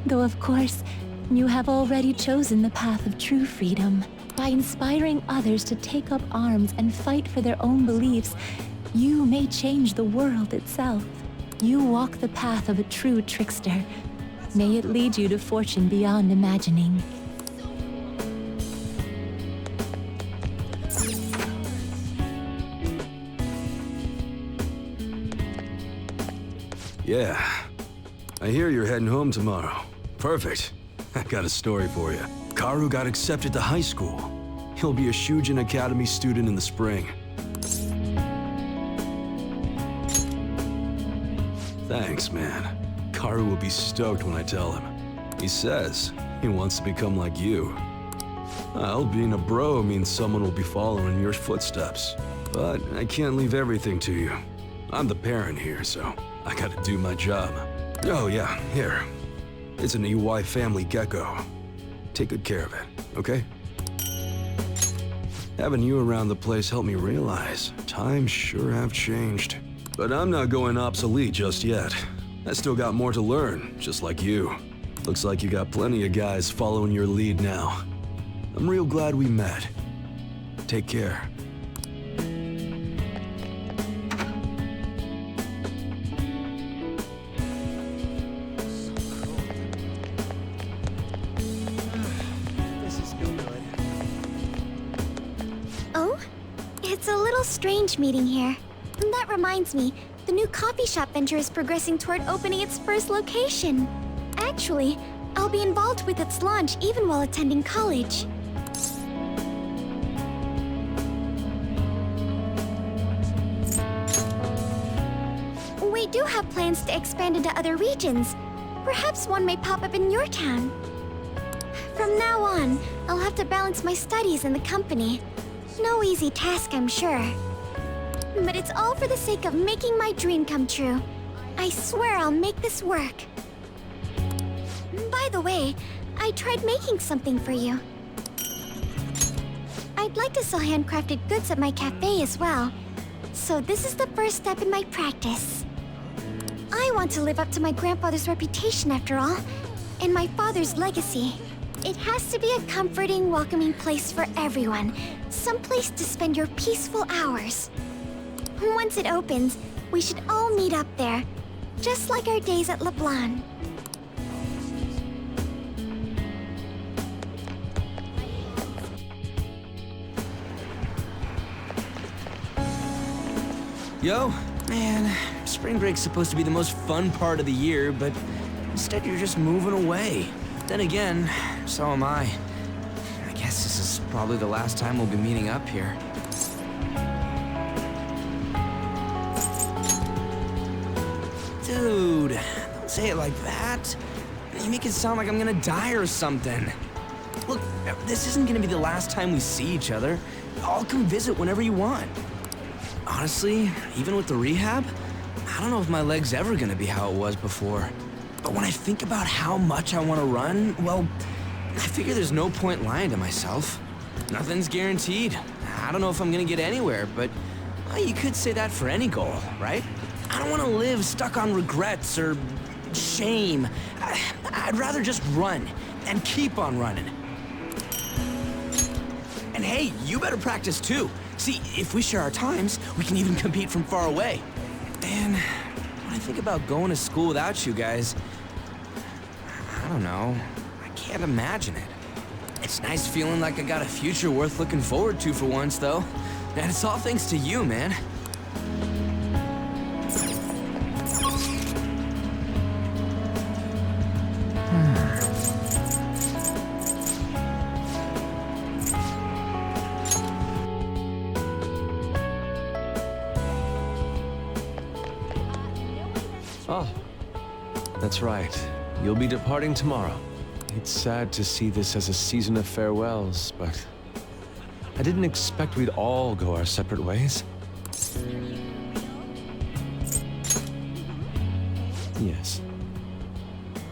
Though of course, you have already chosen the path of true freedom. By inspiring others to take up arms and fight for their own beliefs, you may change the world itself. You walk the path of a true trickster. May it lead you to fortune beyond imagining. Yeah. I hear you're heading home tomorrow. Perfect. I got a story for you. Karu got accepted to high school. He'll be a Shujin Academy student in the spring. Thanks, man. Karu will be stoked when I tell him. He says he wants to become like you. Well, being a bro means someone will be following your footsteps. But I can't leave everything to you. I'm the parent here, so I gotta do my job. Oh yeah, here. It's an EY family gecko. Take good care of it, okay? Having you around the place helped me realize times sure have changed. But I'm not going obsolete just yet. I still got more to learn, just like you. Looks like you got plenty of guys following your lead now. I'm real glad we met. Take care. Oh? It's a little strange meeting here. That reminds me, the new coffee shop venture is progressing toward opening its first location. Actually, I'll be involved with its launch even while attending college. We do have plans to expand into other regions. Perhaps one may pop up in your town. From now on, I'll have to balance my studies and the company. No easy task, I'm sure. But it's all for the sake of making my dream come true. I swear I'll make this work. By the way, I tried making something for you. I'd like to sell handcrafted goods at my cafe as well. So this is the first step in my practice. I want to live up to my grandfather's reputation after all, and my father's legacy. It has to be a comforting, welcoming place for everyone. Some place to spend your peaceful hours. Once it opens, we should all meet up there, just like our days at LeBlanc. Yo, man, spring break's supposed to be the most fun part of the year, but instead you're just moving away. Then again, so am I. I guess this is probably the last time we'll be meeting up here. Dude, don't say it like that. You make it sound like I'm gonna die or something. Look, this isn't gonna be the last time we see each other. I'll come visit whenever you want. Honestly, even with the rehab, I don't know if my leg's ever gonna be how it was before. But when I think about how much I want to run, well, I figure there's no point lying to myself. Nothing's guaranteed. I don't know if I'm gonna get anywhere, but well, you could say that for any goal, right? I don't want to live stuck on regrets or shame. I'd rather just run and keep on running. And hey, you better practice too. See, if we share our times, we can even compete from far away. Man, when I think about going to school without you guys, I don't know. I can't imagine it. It's nice feeling like I got a future worth looking forward to for once, though. And it's all thanks to you, man. Oh, that's right. You'll be departing tomorrow. It's sad to see this as a season of farewells, but I didn't expect we'd all go our separate ways. Yes.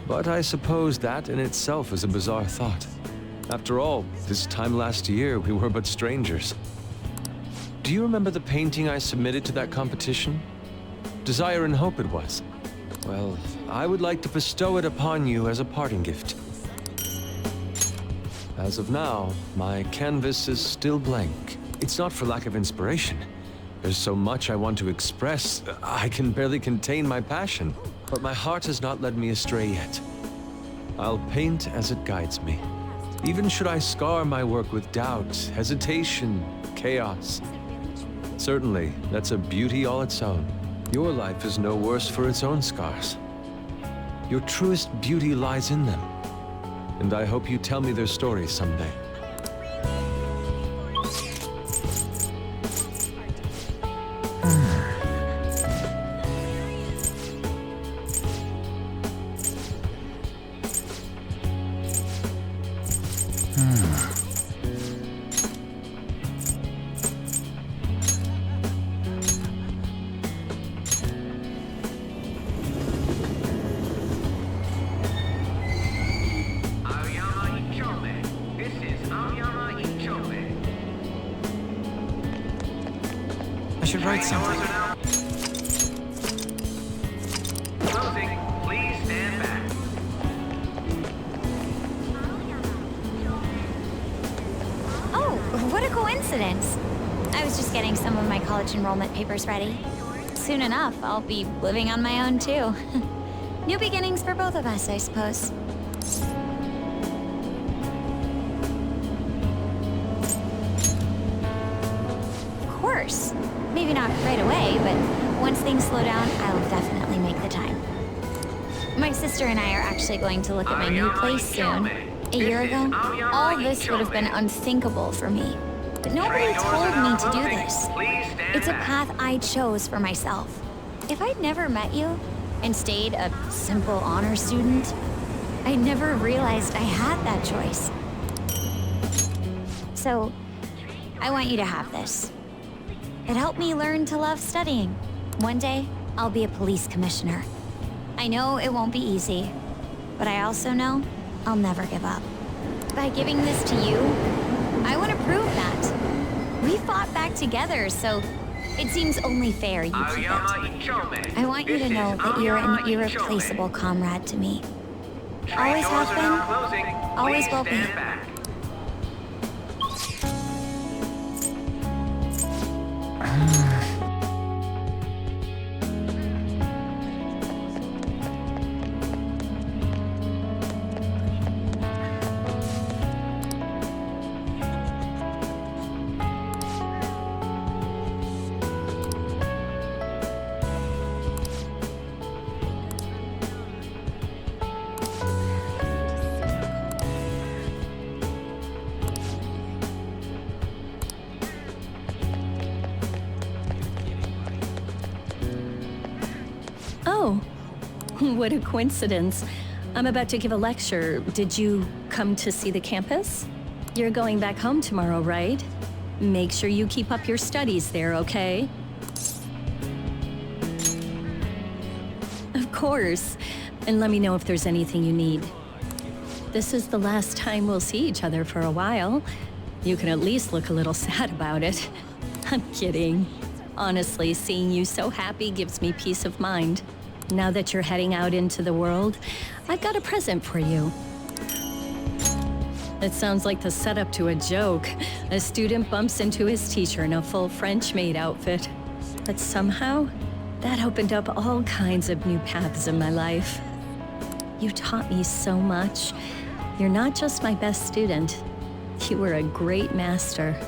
But I suppose that in itself is a bizarre thought. After all, this time last year, we were but strangers. Do you remember the painting I submitted to that competition? Desire and Hope it was. Well, I would like to bestow it upon you as a parting gift. As of now, my canvas is still blank. It's not for lack of inspiration. There's so much I want to express, I can barely contain my passion. But my heart has not led me astray yet. I'll paint as it guides me. Even should I scar my work with doubt, hesitation, chaos. Certainly, that's a beauty all its own. Your life is no worse for its own scars. Your truest beauty lies in them. And I hope you tell me their stories someday. I should write something. Closing. Please stand back. Oh, what a coincidence. I was just getting some of my college enrollment papers ready. Soon enough, I'll be living on my own too. New beginnings for both of us, I suppose. Of course. Maybe not right away, but once things slow down, I'll definitely make the time. My sister and I are actually going to look at my new place soon. A year ago, all this would have been unthinkable for me. But nobody told me to do this. It's a path I chose for myself. If I'd never met you and stayed a simple honor student, I never realized I had that choice. So, I want you to have this. It helped me learn to love studying. One day, I'll be a police commissioner. I know it won't be easy, but I also know I'll never give up. By giving this to you, I want to prove that. We fought back together, so it seems only fair you keep it. I want you to know that you're an irreplaceable comrade to me. Always have been, always will be. Oh, what a coincidence. I'm about to give a lecture. Did you come to see the campus? You're going back home tomorrow, right? Make sure you keep up your studies there, okay? Of course. And let me know if there's anything you need. This is the last time we'll see each other for a while. You can at least look a little sad about it. I'm kidding. Honestly, seeing you so happy gives me peace of mind. Now that you're heading out into the world, I've got a present for you. It sounds like the setup to a joke. A student bumps into his teacher in a full French maid outfit. But somehow, that opened up all kinds of new paths in my life. You taught me so much. You're not just my best student. You were a great master.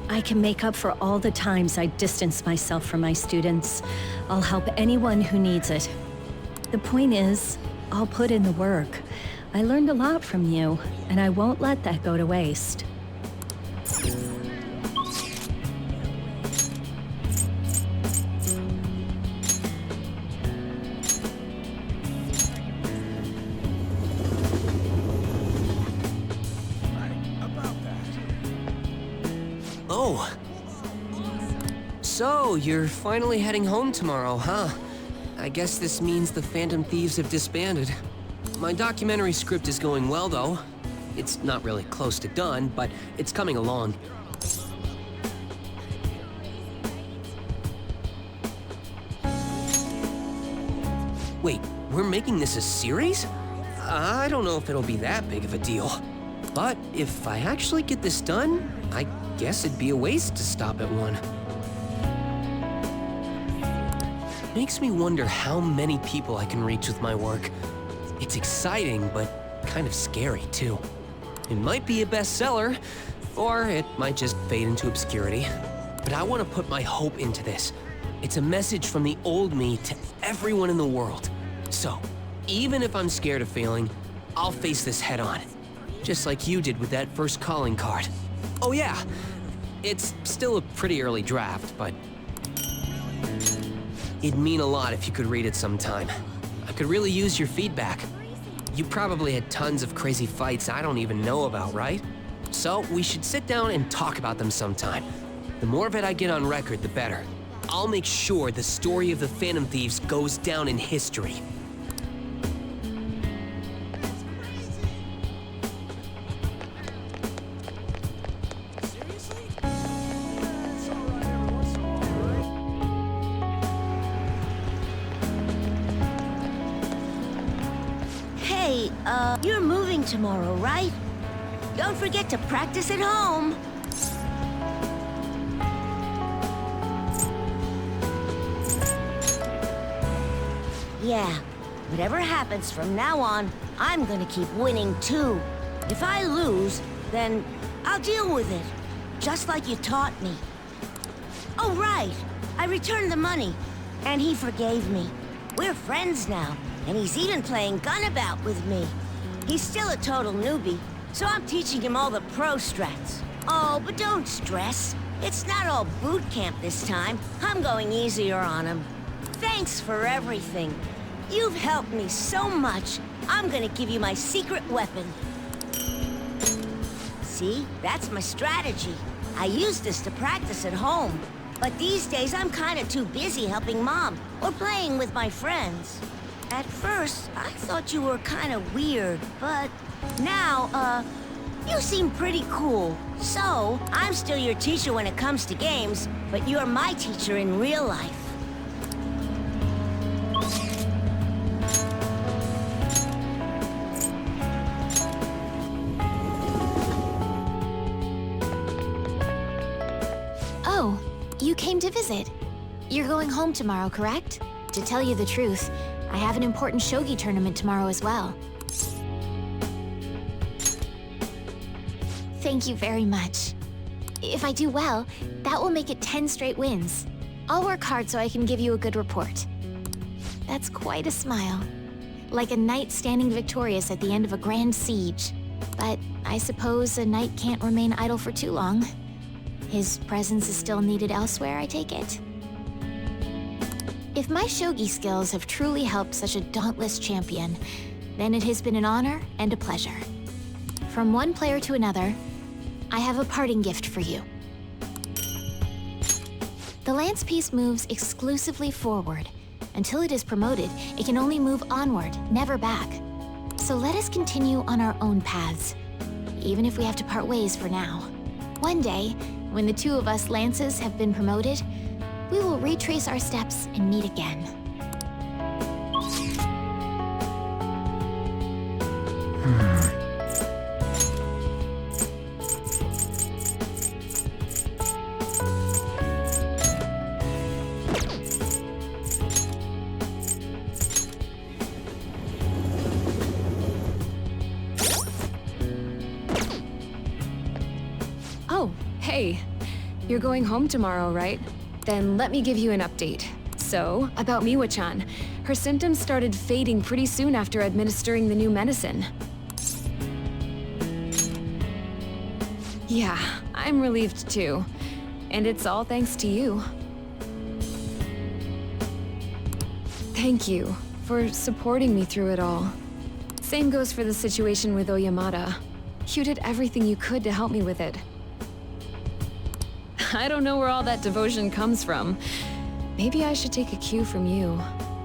I can make up for all the times I distanced myself from my students. I'll help anyone who needs it. The point is, I'll put in the work. I learned a lot from you, and I won't let that go to waste. Oh. So, you're finally heading home tomorrow, huh? I guess this means the Phantom Thieves have disbanded. My documentary script is going well, though. It's not really close to done, but it's coming along. Wait, we're making this a series? I don't know if it'll be that big of a deal. But if I actually get this done, I guess it'd be a waste to stop at one. Makes me wonder how many people I can reach with my work. It's exciting, but kind of scary, too. It might be a bestseller, or it might just fade into obscurity. But I want to put my hope into this. It's a message from the old me to everyone in the world. So, even if I'm scared of failing, I'll face this head on. Just like you did with that first calling card. Oh yeah, it's still a pretty early draft, but it'd mean a lot if you could read it sometime. I could really use your feedback. You probably had tons of crazy fights I don't even know about, right? So we should sit down and talk about them sometime. The more of it I get on record, the better. I'll make sure the story of the Phantom Thieves goes down in history. Hey, you're moving tomorrow, right? Don't forget to practice at home. Yeah, whatever happens from now on, I'm gonna keep winning too. If I lose, then I'll deal with it, just like you taught me. Oh, right, I returned the money, and he forgave me. We're friends now, and he's even playing Gunabout with me. He's still a total newbie, so I'm teaching him all the pro strats. Oh, but don't stress. It's not all boot camp this time. I'm going easier on him. Thanks for everything. You've helped me so much. I'm gonna give you my secret weapon. See, that's my strategy. I use this to practice at home. But these days, I'm kinda too busy helping Mom or playing with my friends. At first, I thought you were kinda weird, but now, you seem pretty cool. So, I'm still your teacher when it comes to games, but you're my teacher in real life. Oh, you came to visit. You're going home tomorrow, correct? To tell you the truth, I have an important shogi tournament tomorrow as well. Thank you very much. If I do well, that will make it 10 straight wins. I'll work hard so I can give you a good report. That's quite a smile. Like a knight standing victorious at the end of a grand siege. But I suppose a knight can't remain idle for too long. His presence is still needed elsewhere, I take it. If my shogi skills have truly helped such a dauntless champion, then it has been an honor and a pleasure. From one player to another, I have a parting gift for you. The lance piece moves exclusively forward. Until it is promoted, it can only move onward, never back. So let us continue on our own paths, even if we have to part ways for now. One day, when the two of us lances have been promoted, we will retrace our steps and meet again. Oh, hey. You're going home tomorrow, right? Then let me give you an update. So, about Miwa-chan. Her symptoms started fading pretty soon after administering the new medicine. Yeah, I'm relieved too. And it's all thanks to you. Thank you for supporting me through it all. Same goes for the situation with Oyamada. You did everything you could to help me with it. I don't know where all that devotion comes from. Maybe I should take a cue from you.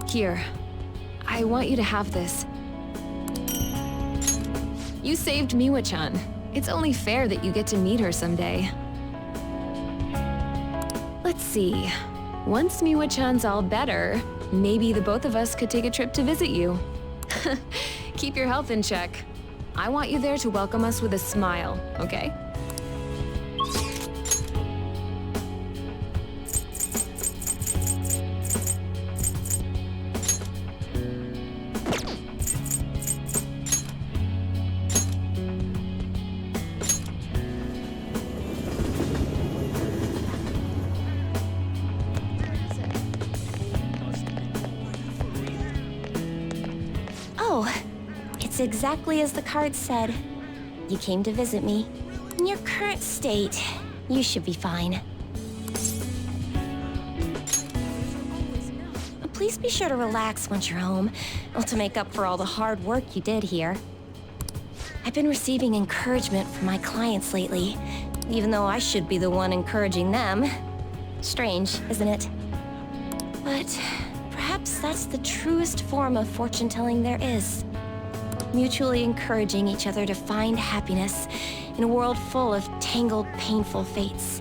Here, I want you to have this. You saved Miwa-chan. It's only fair that you get to meet her someday. Let's see. Once Miwa-chan's all better, maybe the both of us could take a trip to visit you. Keep your health in check. I want you there to welcome us with a smile, okay? It's exactly as the card said. You came to visit me. In your current state, you should be fine. Please be sure to relax once you're home, to make up for all the hard work you did here. I've been receiving encouragement from my clients lately, even though I should be the one encouraging them. Strange, isn't it? But perhaps that's the truest form of fortune-telling there is. Mutually encouraging each other to find happiness in a world full of tangled, painful fates.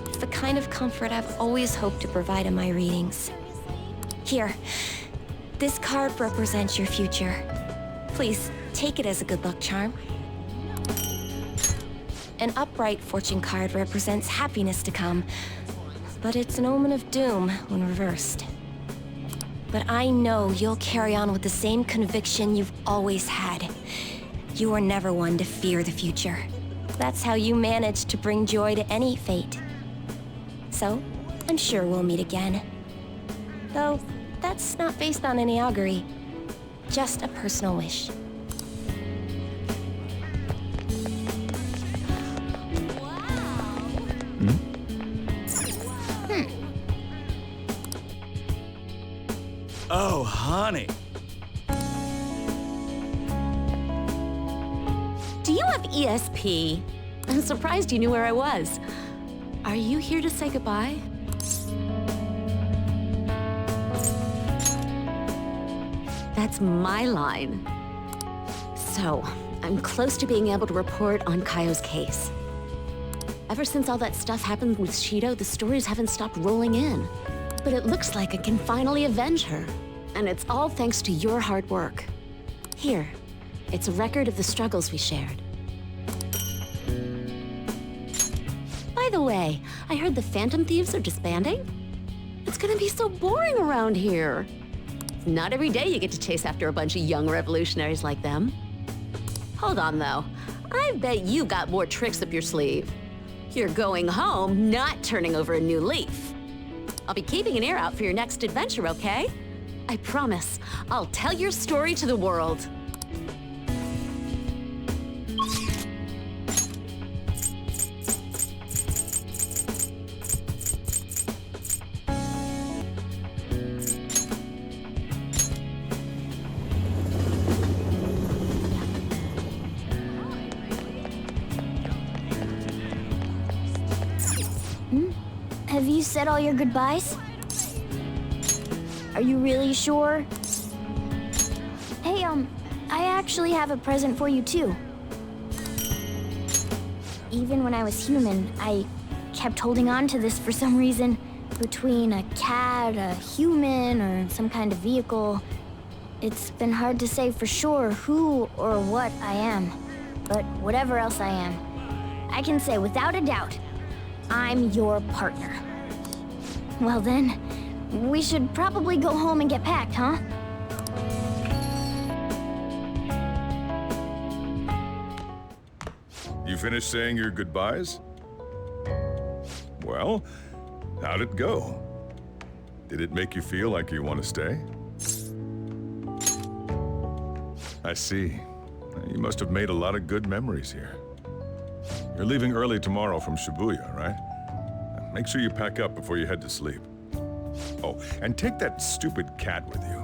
It's the kind of comfort I've always hoped to provide in my readings. Here, this card represents your future. Please, take it as a good luck charm. An upright fortune card represents happiness to come, but it's an omen of doom when reversed. But I know you'll carry on with the same conviction you've always had. You were never one to fear the future. That's how you managed to bring joy to any fate. So, I'm sure we'll meet again. Though, that's not based on any augury. Just a personal wish. Oh, honey. Do you have ESP? I'm surprised you knew where I was. Are you here to say goodbye? That's my line. So, I'm close to being able to report on Kaio's case. Ever since all that stuff happened with Shido, the stories haven't stopped rolling in. But it looks like I can finally avenge her. And it's all thanks to your hard work. Here, it's a record of the struggles we shared. By the way, I heard the Phantom Thieves are disbanding? It's gonna be so boring around here. Not every day you get to chase after a bunch of young revolutionaries like them. Hold on, though. I bet you got more tricks up your sleeve. You're going home, not turning over a new leaf. I'll be keeping an ear out for your next adventure, okay? I promise, I'll tell your story to the world. Have you said all your goodbyes? Are you really sure? Hey, I actually have a present for you too. Even when I was human, I kept holding on to this for some reason. Between a cat, a human, or some kind of vehicle, it's been hard to say for sure who or what I am. But whatever else I am, I can say without a doubt, I'm your partner. Well then, we should probably go home and get packed, huh? You finished saying your goodbyes? Well, how'd it go? Did it make you feel like you want to stay? I see. You must have made a lot of good memories here. You're leaving early tomorrow from Shibuya, right? Make sure you pack up before you head to sleep. Oh, and take that stupid cat with you.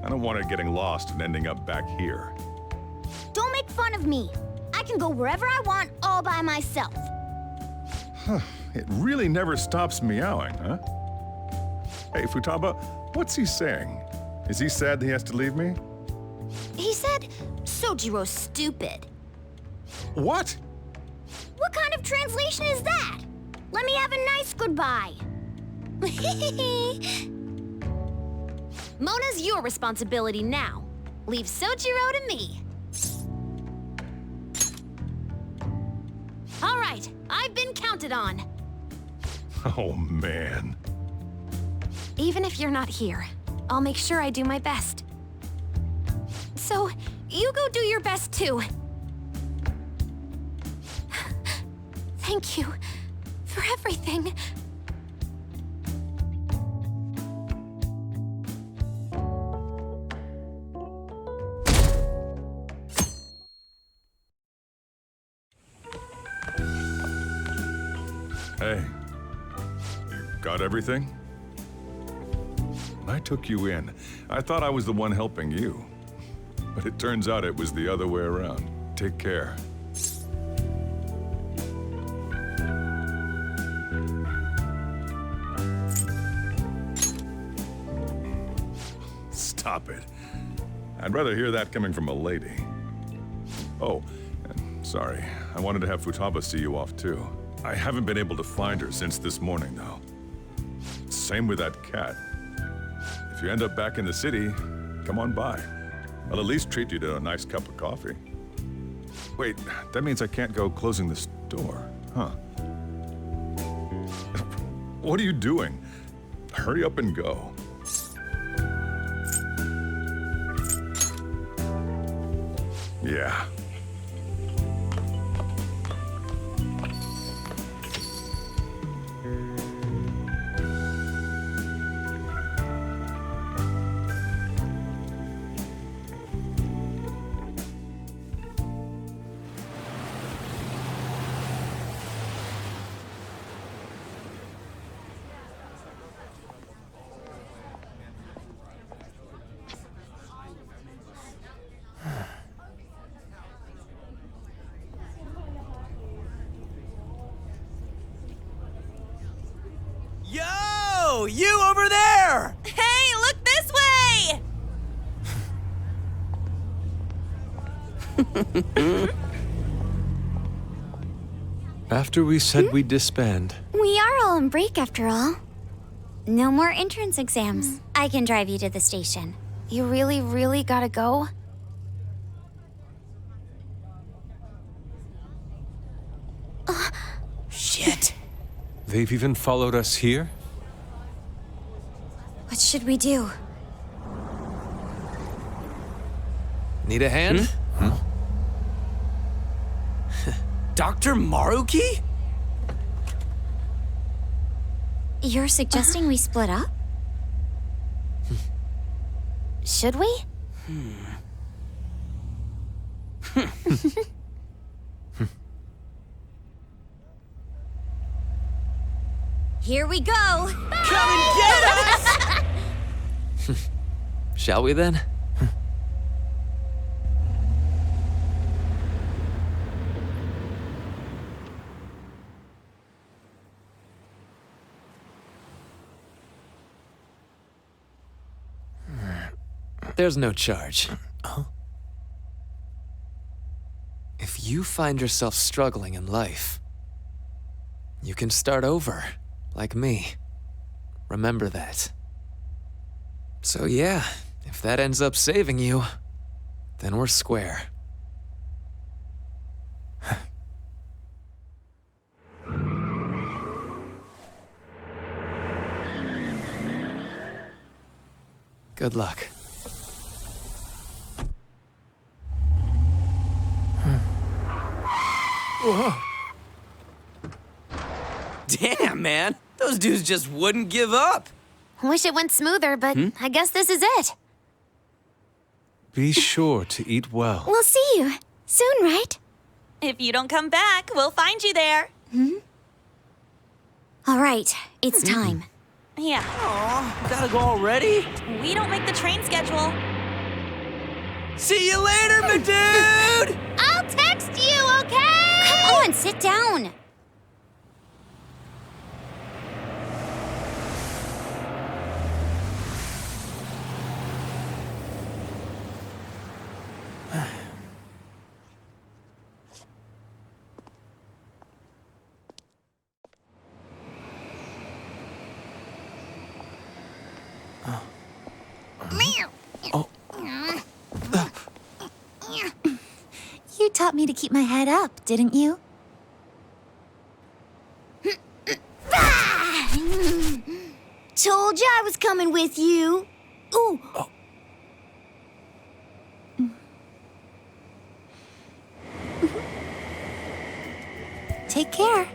I don't want it getting lost and ending up back here. Don't make fun of me. I can go wherever I want all by myself. It really never stops meowing, huh? Hey, Futaba, what's he saying? Is he sad that he has to leave me? He said, Sojiro's stupid. What? What kind of translation is that? Let me have a nice goodbye. Mona's your responsibility now. Leave Sojiro to me. All right, I've been counted on. Oh, man. Even if you're not here, I'll make sure I do my best. So, you go do your best too. Thank you for everything. Hey, you got everything? I took you in. I thought I was the one helping you. But it turns out it was the other way around. Take care. Stop it. I'd rather hear that coming from a lady. Oh, and sorry. I wanted to have Futaba see you off too. I haven't been able to find her since this morning, though. Same with that cat. If you end up back in the city, come on by. I'll at least treat you to a nice cup of coffee. Wait, that means I can't go closing the store, huh? What are you doing? Hurry up and go. Yeah. Yo! You over there! Hey, look this way! After we said we'd disband, We are all on break after all. No more entrance exams. I can drive you to the station. You really, really gotta go? Shit. they've even followed us here? What should we do? Need a hand? Dr. Maruki? You're suggesting we split up? Should we? Here we go! Come and get us! Shall we then? There's no charge. If you find yourself struggling in life, you can start over, like me. Remember that. So yeah, if that ends up saving you, then we're square. Good luck. Damn, man. Those dudes just wouldn't give up. Wish it went smoother, but I guess this is it. Be sure to eat well. We'll see you soon, right? If you don't come back, we'll find you there. All right, it's time. Yeah. Aw, gotta go already? We don't make the train schedule. See you later, my dude! I'll text you, okay? Come on, sit down. You taught me to keep my head up, didn't you? Told you I was coming with you. Ooh. Take care.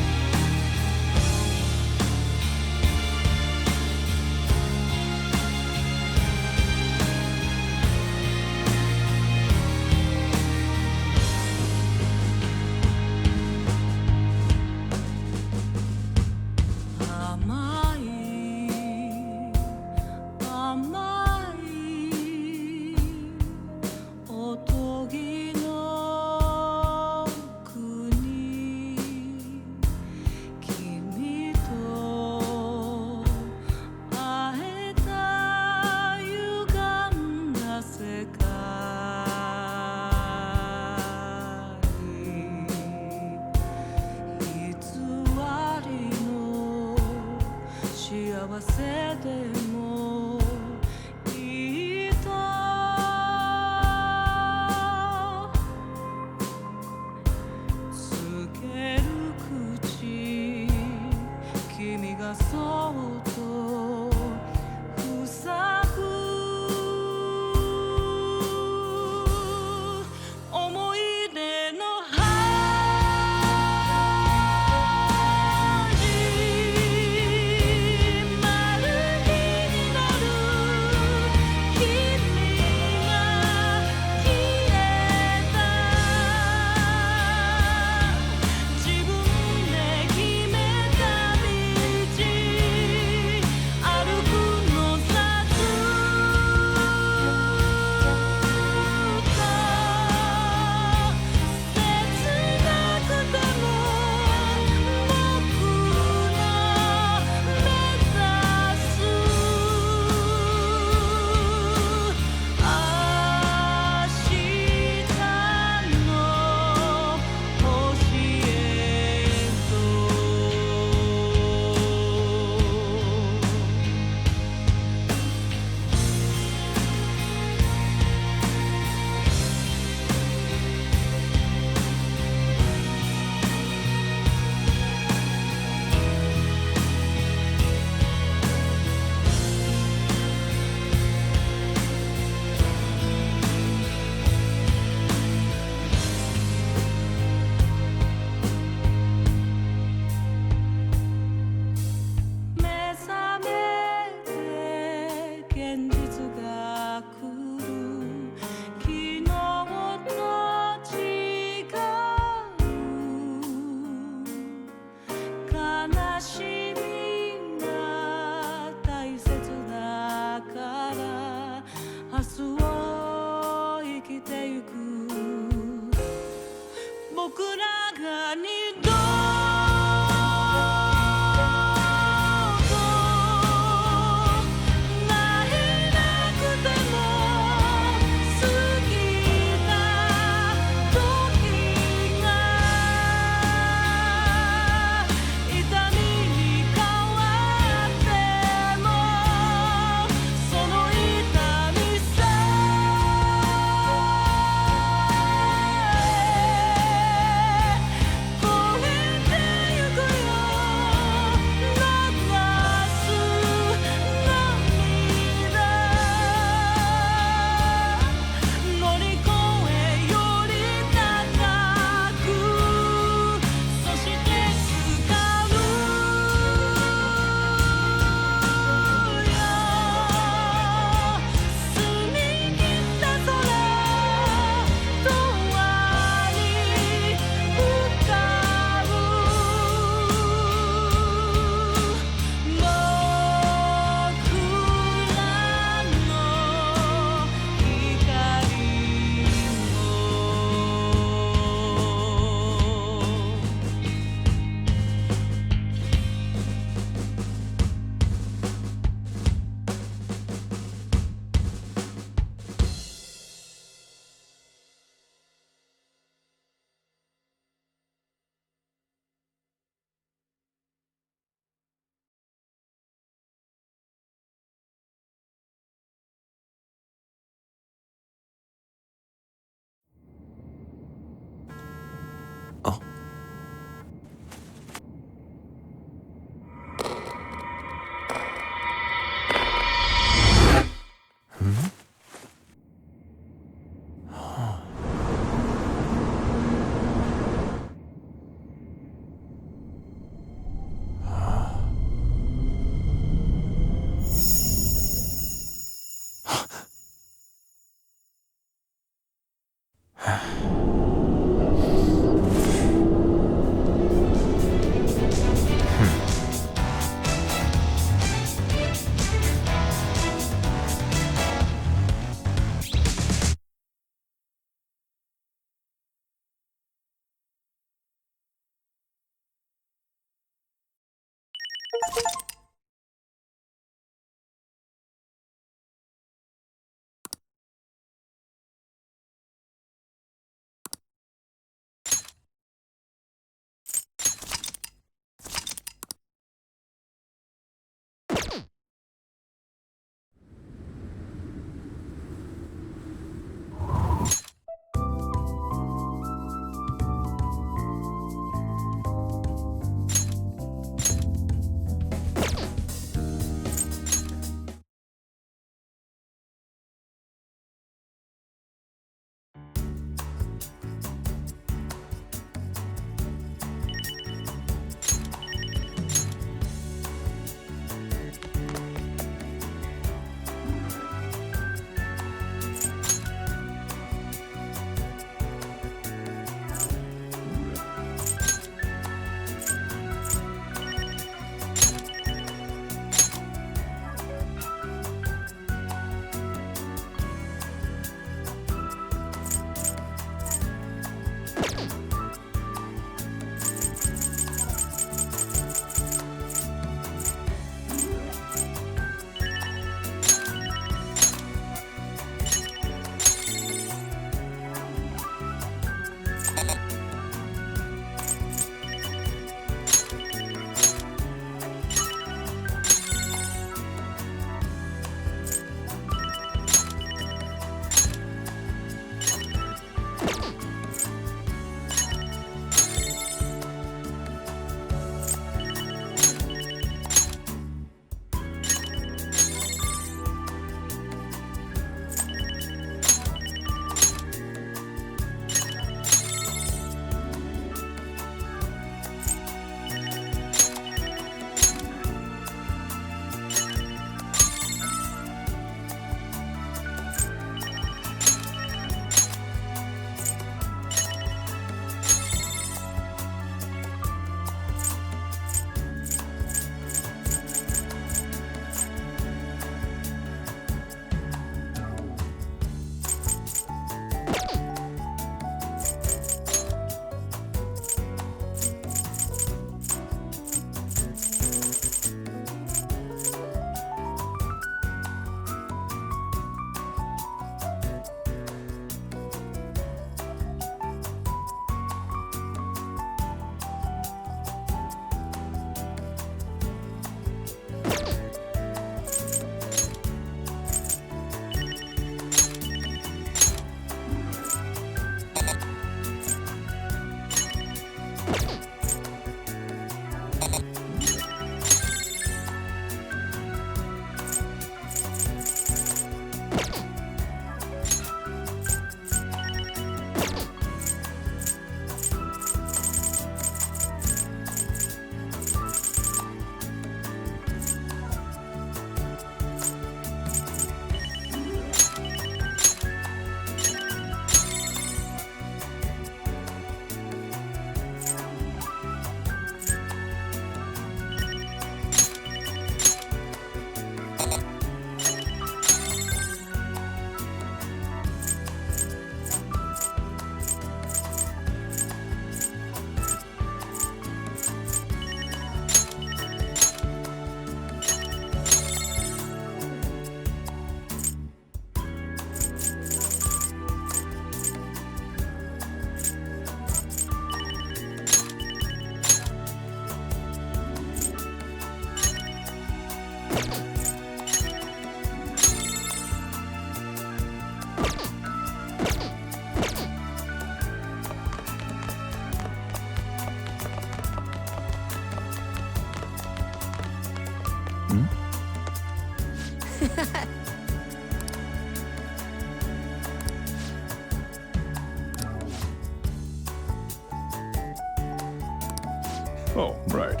Oh, right.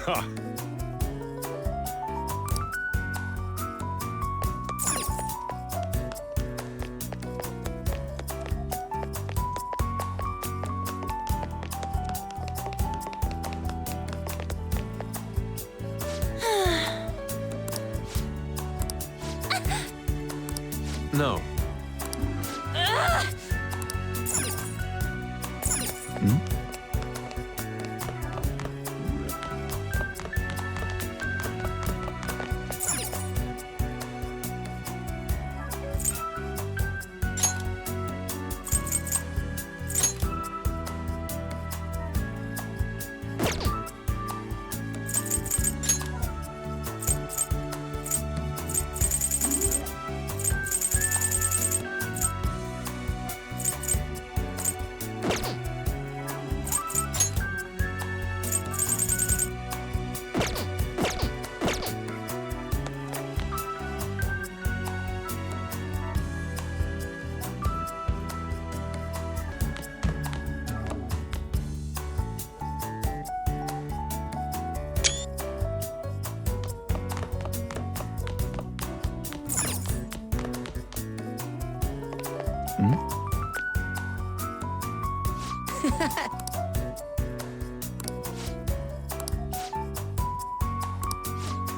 Ha! No.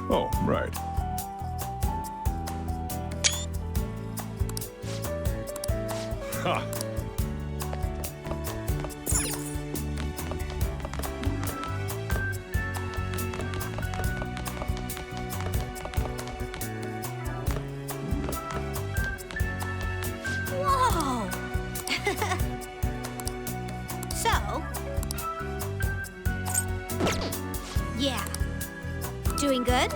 Oh, right. Ha! Whoa! So... Yeah. Doing good?